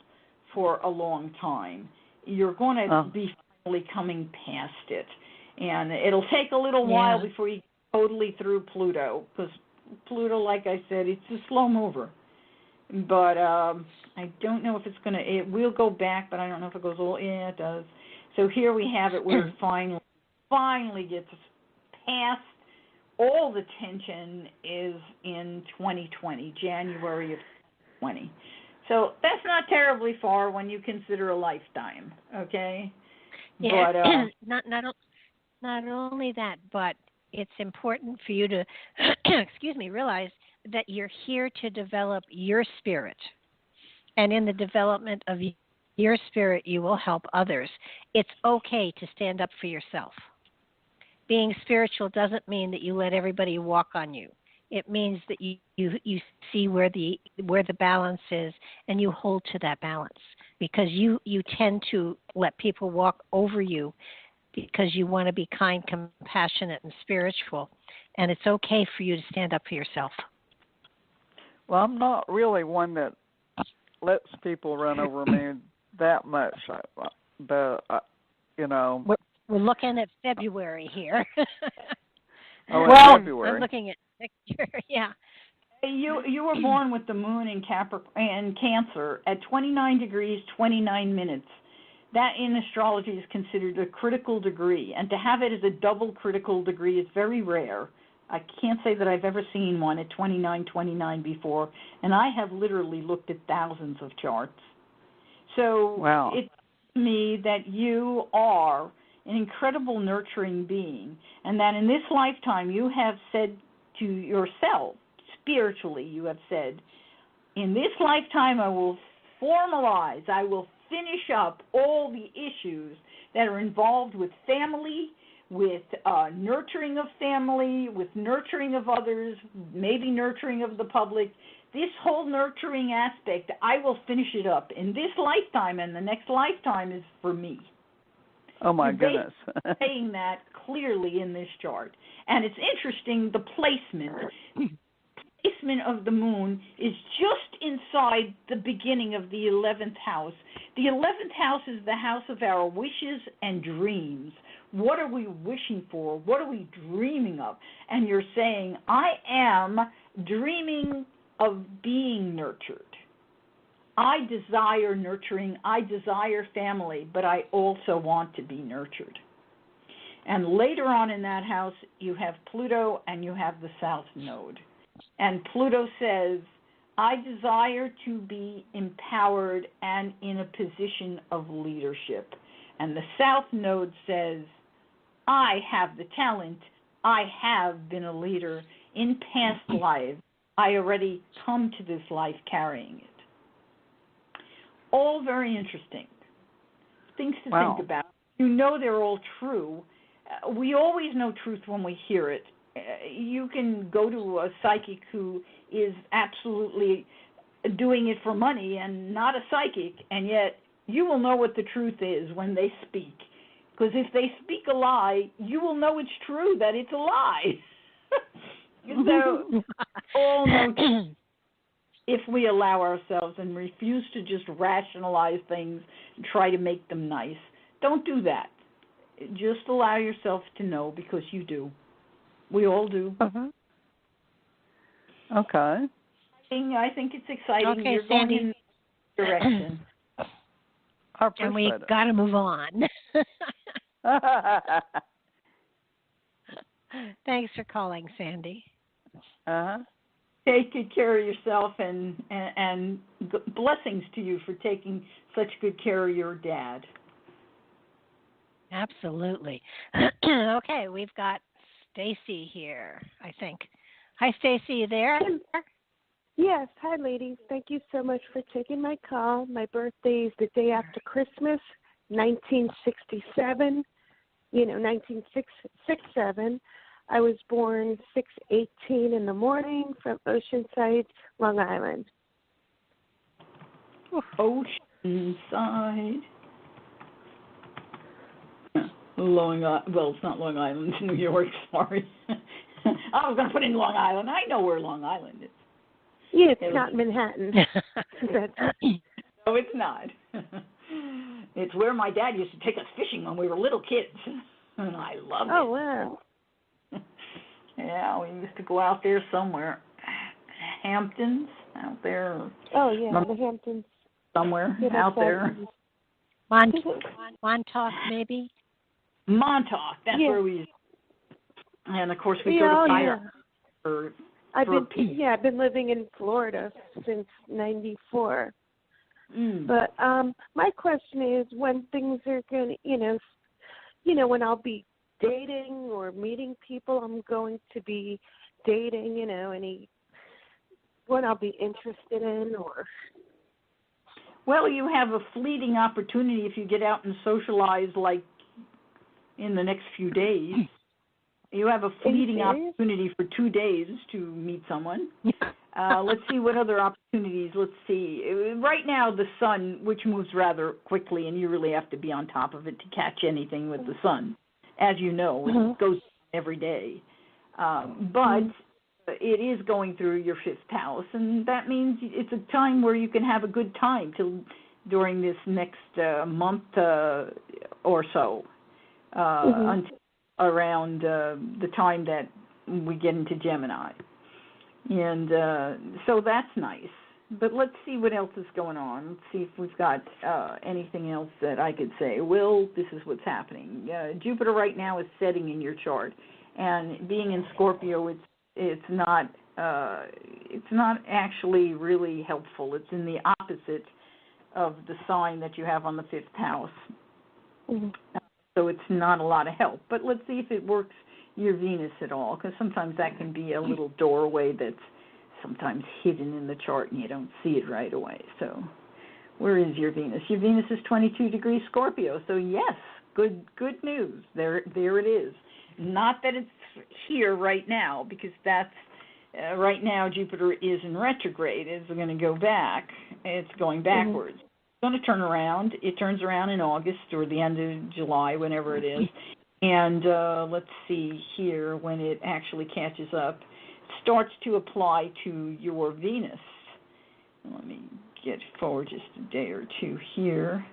for a long time. You're going to be finally coming past it. And it'll take a little while before you get totally through Pluto, because Pluto, like I said, it's a slow mover. But I don't know if it's going to, it will go back, but I don't know if it goes all, yeah, it does. So here we have it where it finally gets past. All the tension is in 2020, January of 2020. So that's not terribly far when you consider a lifetime, okay? Yeah, But not only that, but it's important for you to, realize that you're here to develop your spirit. And in the development of your spirit, you will help others. It's okay to stand up for yourself. Being spiritual doesn't mean that you let everybody walk on you. It means that you see where the balance is and you hold to that balance, because you tend to let people walk over you because you want to be kind, compassionate, and spiritual. And it's okay for you to stand up for yourself. Well, I'm not really one that lets people run over me that much, but we're looking at February here. February. I'm looking at next year. Yeah. You were born with the moon in Cancer at 29 degrees 29 minutes. That in astrology is considered a critical degree, and to have it as a double critical degree is very rare. I can't say that I've ever seen one at 29 before, and I have literally looked at thousands of charts. So wow. It's me that you are an incredible nurturing being, and that in this lifetime you have said to yourself, spiritually you have said, in this lifetime I will formalize, I will finish up all the issues that are involved with family, with nurturing of family, with nurturing of others, maybe nurturing of the public. This whole nurturing aspect, I will finish it up in this lifetime, and the next lifetime is for me. Oh, my goodness. Saying that clearly in this chart. And it's interesting, the placement of the moon is just inside the beginning of the 11th house. The 11th house is the house of our wishes and dreams. What are we wishing for? What are we dreaming of? And you're saying, I am dreaming of being nurtured. I desire nurturing. I desire family, but I also want to be nurtured. And later on in that house, you have Pluto and you have the South Node. And Pluto says, I desire to be empowered and in a position of leadership. And the South Node says, I have the talent. I have been a leader in past lives. I already come to this life carrying it. All very interesting. Things to think about. You know they're all true. We always know truth when we hear it. You can go to a psychic who is absolutely doing it for money and not a psychic, and yet you will know what the truth is when they speak. Because if they speak a lie, you will know it's true that it's a lie. So, all know if we allow ourselves and refuse to just rationalize things and try to make them nice. Don't do that. Just allow yourself to know, because you do. We all do. Uh-huh. Okay. I think it's exciting. Okay, You're Sandy. going in the direction. And we got to move on. Thanks for calling, Sandy. Uh-huh. Take good care of yourself, and blessings to you for taking such good care of your dad. Absolutely. Okay, we've got Stacy here, I think. Hi, Stacy, you there? Yes. Hi, ladies. Thank you so much for taking my call. My birthday is the day after Christmas, 1967. 1967. I was born 6:18 in the morning from Oceanside, Long Island. Oceanside. Well, it's not Long Island, it's New York, sorry. I was going to put in Long Island. I know where Long Island is. Yeah, it's not Manhattan. No, it's not. It's where my dad used to take us fishing when we were little kids, and I loved it. Oh, wow. Yeah, we used to go out there somewhere. Hamptons, out there. Oh, yeah, the Hamptons. Somewhere out there. Montauk, maybe? Montauk, that's where we used to. And, of course, we go to Fire. I've been living in Florida since 94. But my question is, when things are going to, when I'll be dating or meeting people I'm going to be dating, what I'll be interested in, or... Well, you have a fleeting opportunity if you get out and socialize, like in the next few days. You have a fleeting opportunity for 2 days to meet someone. Let's see what other opportunities. Let's see. Right now, the sun, which moves rather quickly, and you really have to be on top of it to catch anything with the sun. As you know, it goes every day. But it is going through your fifth house, and that means it's a time where you can have a good time during this next month or so, until around the time that we get into Gemini. And so that's nice. But let's see what else is going on. Let's see if we've got anything else that I could say. Well, this is what's happening. Jupiter right now is setting in your chart, and being in Scorpio, it's not actually really helpful. It's in the opposite of the sign that you have on the fifth house. So it's not a lot of help. But let's see if it works your Venus at all, because sometimes that can be a little doorway that's sometimes hidden in the chart and you don't see it right away. So where is your Venus? Your Venus is 22 degrees Scorpio. So yes, good news. There it is. Not that it's here right now, because that's right now Jupiter is in retrograde. It's going to go back. It's going backwards. It's going to turn around. It turns around in August or the end of July, whenever it is. And let's see here when it actually catches up. It starts to apply to your Venus. Let me get forward just a day or two here.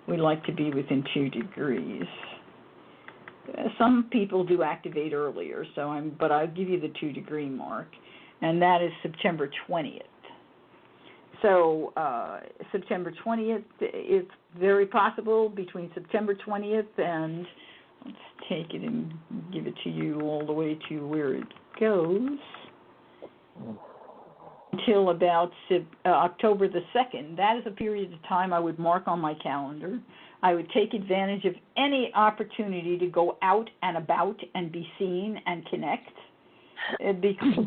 We like to be within 2 degrees. Some people do activate earlier, but I'll give you the 2 degree mark, and that is September 20th. So September 20th, it's very possible between September 20th and, let's take it and give it to you all the way to where it goes, until about October the 2nd. That is a period of time I would mark on my calendar. I would take advantage of any opportunity to go out and about and be seen and connect, because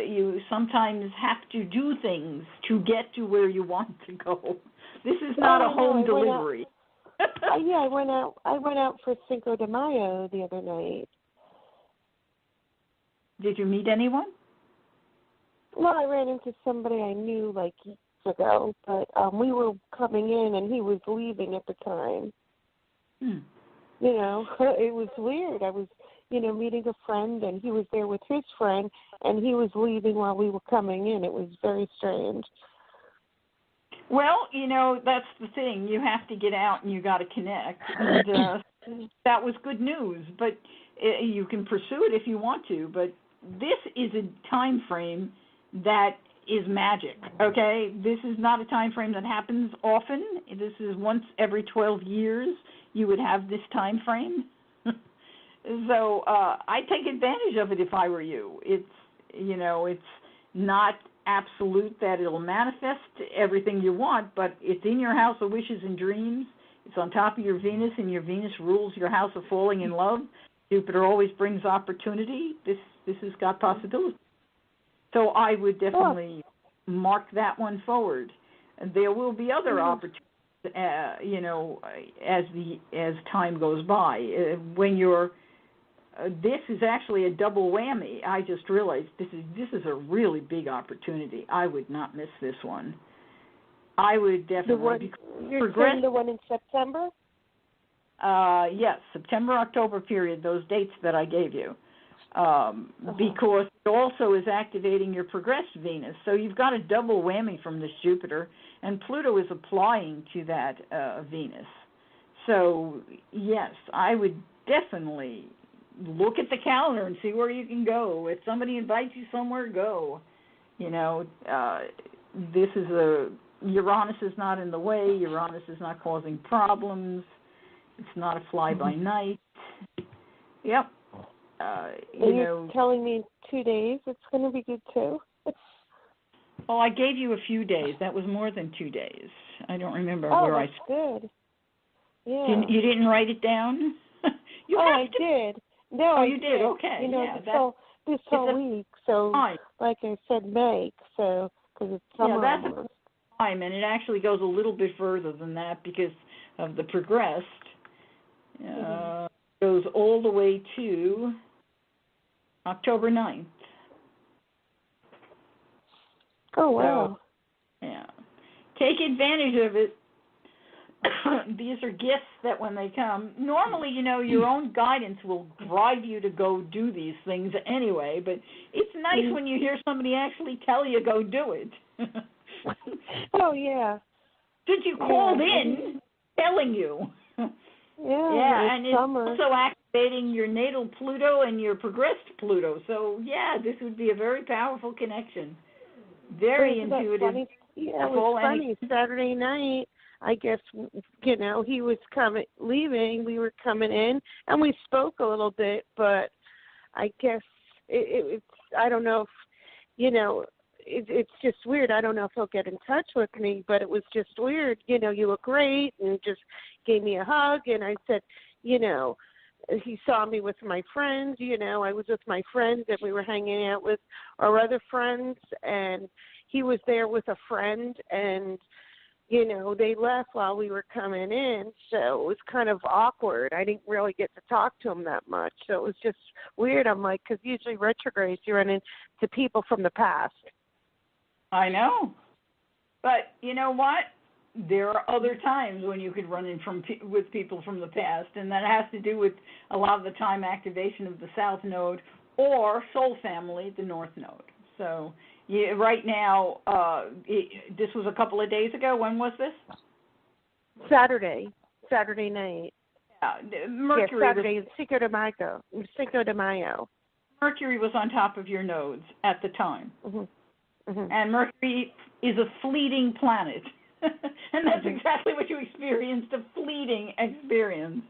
you sometimes have to do things to get to where you want to go. This is not a home delivery. I went out for Cinco de Mayo the other night. Did you meet anyone? Well, I ran into somebody I knew like years ago, but we were coming in and he was leaving at the time. It was weird. I was, meeting a friend, and he was there with his friend, and he was leaving while we were coming in. It was very strange. Well, that's the thing. You have to get out and you got to connect. And that was good news, but you can pursue it if you want to. But this is a time frame that is magic, okay? This is not a time frame that happens often. This is once every 12 years you would have this time frame. So I'd take advantage of it if I were you. It's not absolute that it'll manifest everything you want, but it's in your house of wishes and dreams. It's on top of your Venus, and your Venus rules your house of falling in love. Jupiter always brings opportunity. This has got possibility. So I would definitely mark that one forward. And there will be other opportunities, as time goes by. When you're this is actually a double whammy. I just realized this is a really big opportunity. I would not miss this one. I would definitely. You're saying the one in September? Yes, September, October period, those dates that I gave you. Because it also is activating your progressed Venus. So you've got a double whammy from this Jupiter, and Pluto is applying to that Venus. So, yes, I would definitely look at the calendar and see where you can go. If somebody invites you somewhere, go. This is Uranus is not in the way. Uranus is not causing problems. It's not a fly-by-night. Yep. You're telling me 2 days it's going to be good too? Oh, I gave you a few days. That was more than 2 days. I don't remember Oh, where that's good. Yeah. You didn't write it down? I did. No, oh, you did. Okay. You know, yeah, this whole week. So, like I said, May. So, because it's summer. Yeah, that's time, and it actually goes a little bit further than that because of the progressed. Goes all the way to October 9th. Oh, wow. So, yeah. Take advantage of it. These are gifts that when they come, normally, your own guidance will drive you to go do these things anyway, but it's nice when you hear somebody actually tell you go do it. Oh, yeah. Since you called in telling you. Yeah, and it's also activating your natal Pluto and your progressed Pluto. So, this would be a very powerful connection. Very intuitive. Funny? Yeah, it was funny. Saturday night, I guess, he was leaving. We were coming in, and we spoke a little bit, but I guess it's, I don't know if, it's just weird. I don't know if he'll get in touch with me, but it was just weird. You look great, and just gave me a hug, and I said, he saw me with my friends. I was with my friends, and we were hanging out with our other friends, and he was there with a friend, and they left while we were coming in, so it was kind of awkward. I didn't really get to talk to him that much, so it was just weird. I'm like, because usually retrogrades, you run into people from the past. I know. But you know what? There are other times when you could run in with people from the past, and that has to do with a lot of the time activation of the South Node or Soul Family, the North Node. So right now, this was a couple of days ago. When was this? Saturday night. Mercury. Saturday, Cinco de Mayo. Mercury was on top of your nodes at the time. Mm-hmm. Mm-hmm. And Mercury is a fleeting planet. And that's exactly what you experienced, a fleeting experience.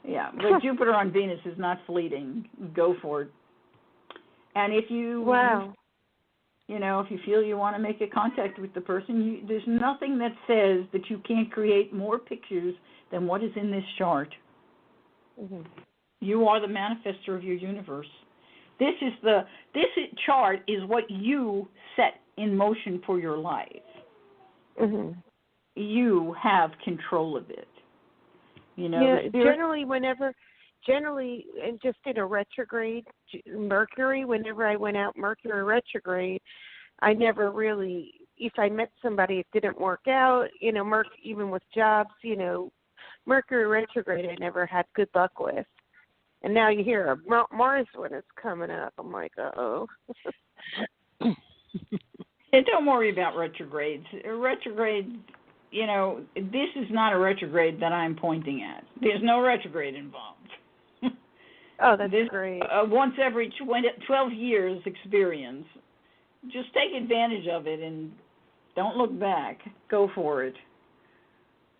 Yeah, but Jupiter on Venus is not fleeting. Go for it. And if you, if you feel you want to make a contact with the person, there's nothing that says that you can't create more pictures than what is in this chart. Mm-hmm. You are the manifestor of your universe. This chart is what you set in motion for your life. Mm-hmm. You have control of it. Generally, and just in a retrograde Mercury, whenever I went out Mercury retrograde, I never really, if I met somebody, it didn't work out. Even with jobs, Mercury retrograde, I never had good luck with. And now you hear Mars when it's coming up. I'm like, uh-oh. And don't worry about retrogrades. Retrograde, this is not a retrograde that I'm pointing at. There's no retrograde involved. Oh, that's great. Once every 12 years experience. Just take advantage of it and don't look back. Go for it.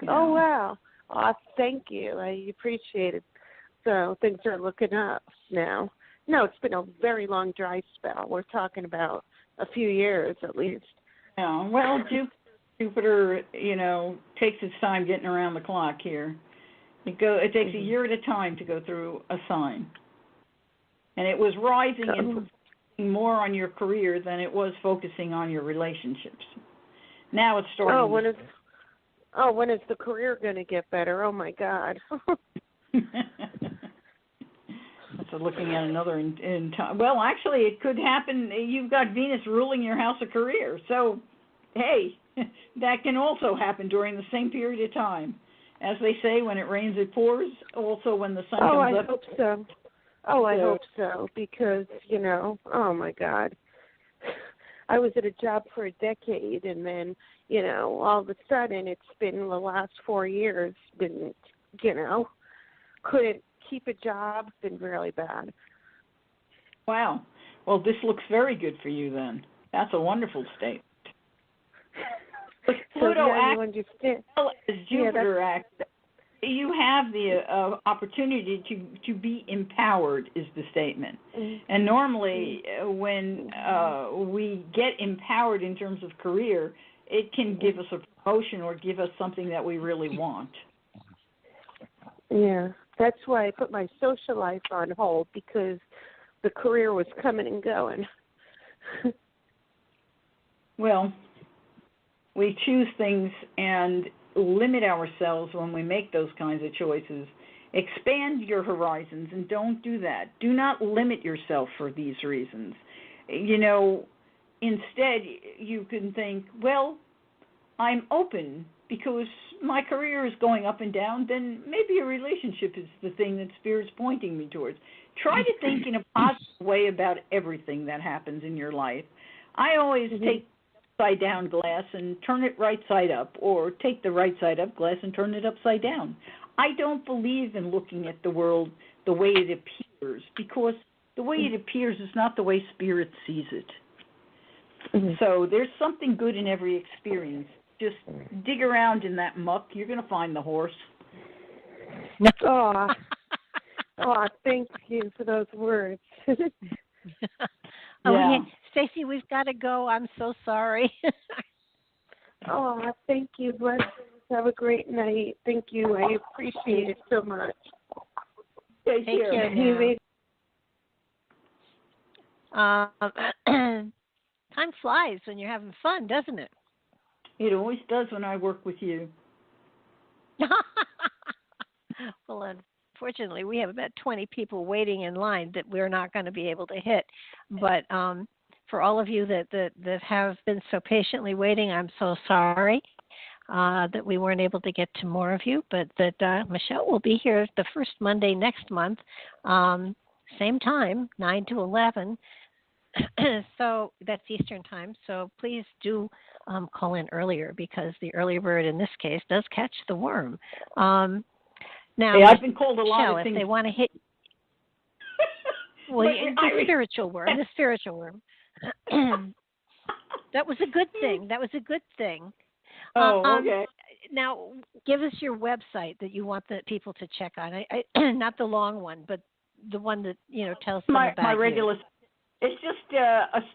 Oh, wow. Oh, thank you. I appreciate it. So things are looking up now. No, it's been a very long dry spell. We're talking about a few years at least. Yeah, well, Jupiter, takes its time getting around the clock here. It takes a year at a time to go through a sign. And it was rising and focusing more on your career than it was focusing on your relationships. Now it's starting. When is the career going to get better? Oh, my God. So looking at another in time. Well, actually, it could happen. You've got Venus ruling your house of career. So, hey, that can also happen during the same period of time. As they say, when it rains, it pours. Also, when the sun comes up. I hope so. I hope so because, oh, my God. I was at a job for a decade, and then, all of a sudden, it's been the last 4 years, couldn't keep a job, been really bad. Wow. Well, this looks very good for you then. That's a wonderful statement. Pluto acts as well as Jupiter acts. you have the opportunity to be empowered is the statement. And normally when we get empowered in terms of career, it can give us a promotion or give us something that we really want. Yeah, that's why I put my social life on hold, because the career was coming and going. Well, we choose things and limit ourselves when we make those kinds of choices. Expand your horizons and don't do that. Do not limit yourself for these reasons. You know, instead you can think, well, I'm open because my career is going up and down, then maybe a relationship is the thing that Spirit's pointing me towards. Try to think in a positive way about everything that happens in your life. I always take upside down glass and turn it right side up, or take the right side up glass and turn it upside down. I don't believe in looking at the world the way it appears, because the way it appears is not the way Spirit sees it. So there's something good in every experience. Just dig around in that muck. You're going to find the horse. Oh, thank you for those words. Yeah. Stacy, we've got to go. I'm so sorry. Thank you. Blessings. Have a great night. Thank you. I appreciate it so much. Take care. Time flies when you're having fun, doesn't it? It always does when I work with you. Well, unfortunately, we have about 20 people waiting in line that we're not going to be able to hit. But for all of you that have been so patiently waiting, I'm so sorry that we weren't able to get to more of you. But that Michele will be here the first Monday next month, same time, 9 to 11. So that's Eastern time. So please do call in earlier, because the early bird in this case does catch the worm. Now, hey, I've been called a lot of if things. they want to hit, well, the spiritual worm. That was a good thing. Oh, okay. Now, give us your website that you want the people to check on. I not the long one, but the one that tells them about my regular. you. It's just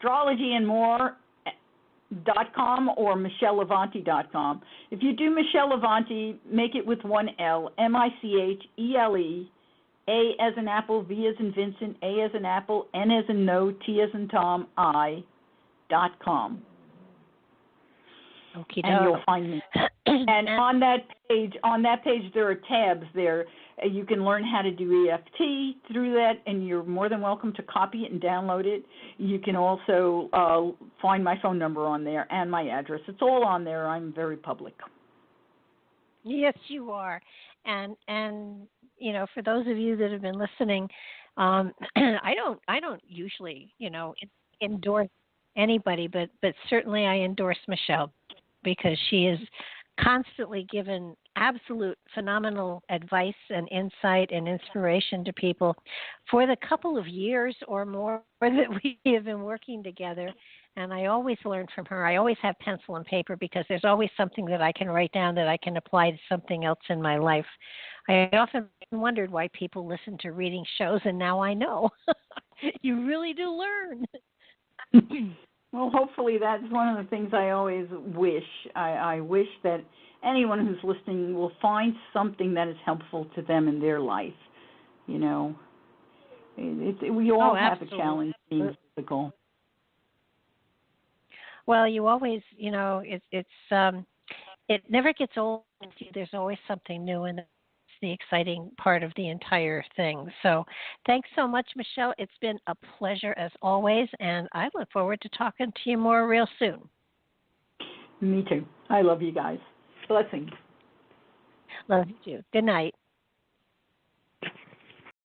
astrologyandmore.com or micheleavanti.com. If you do Michele Avanti, make it with one L, Michele, A as in apple, V as in Vincent, A as in apple, N as in no, T as in Tom, I.com. Okay, and you'll find me. And on that page there are tabs there. You can learn how to do EFT through that, and you're more than welcome to copy it and download it. You can also find my phone number on there and my address. It's all on there. I'm very public. Yes, you are. And for those of you that have been listening, I don't usually endorse anybody, but certainly I endorse Michele, because she is constantly given absolute phenomenal advice and insight and inspiration to people for the couple of years or more that we have been working together. And I always learn from her. I always have pencil and paper, because there's always something that I can write down that I can apply to something else in my life. I often wondered why people listen to reading shows, and now I know. You really do learn. Well, hopefully that's one of the things I always wish. I wish that anyone who's listening will find something that is helpful to them in their life. We all have a challenge being physical. Well, you always, it never gets old. There's always something new, and it's the exciting part of the entire thing. So thanks so much, Michele. It's been a pleasure as always, and I look forward to talking to you more real soon. Me too. I love you guys. Blessings. Love you too. Good night.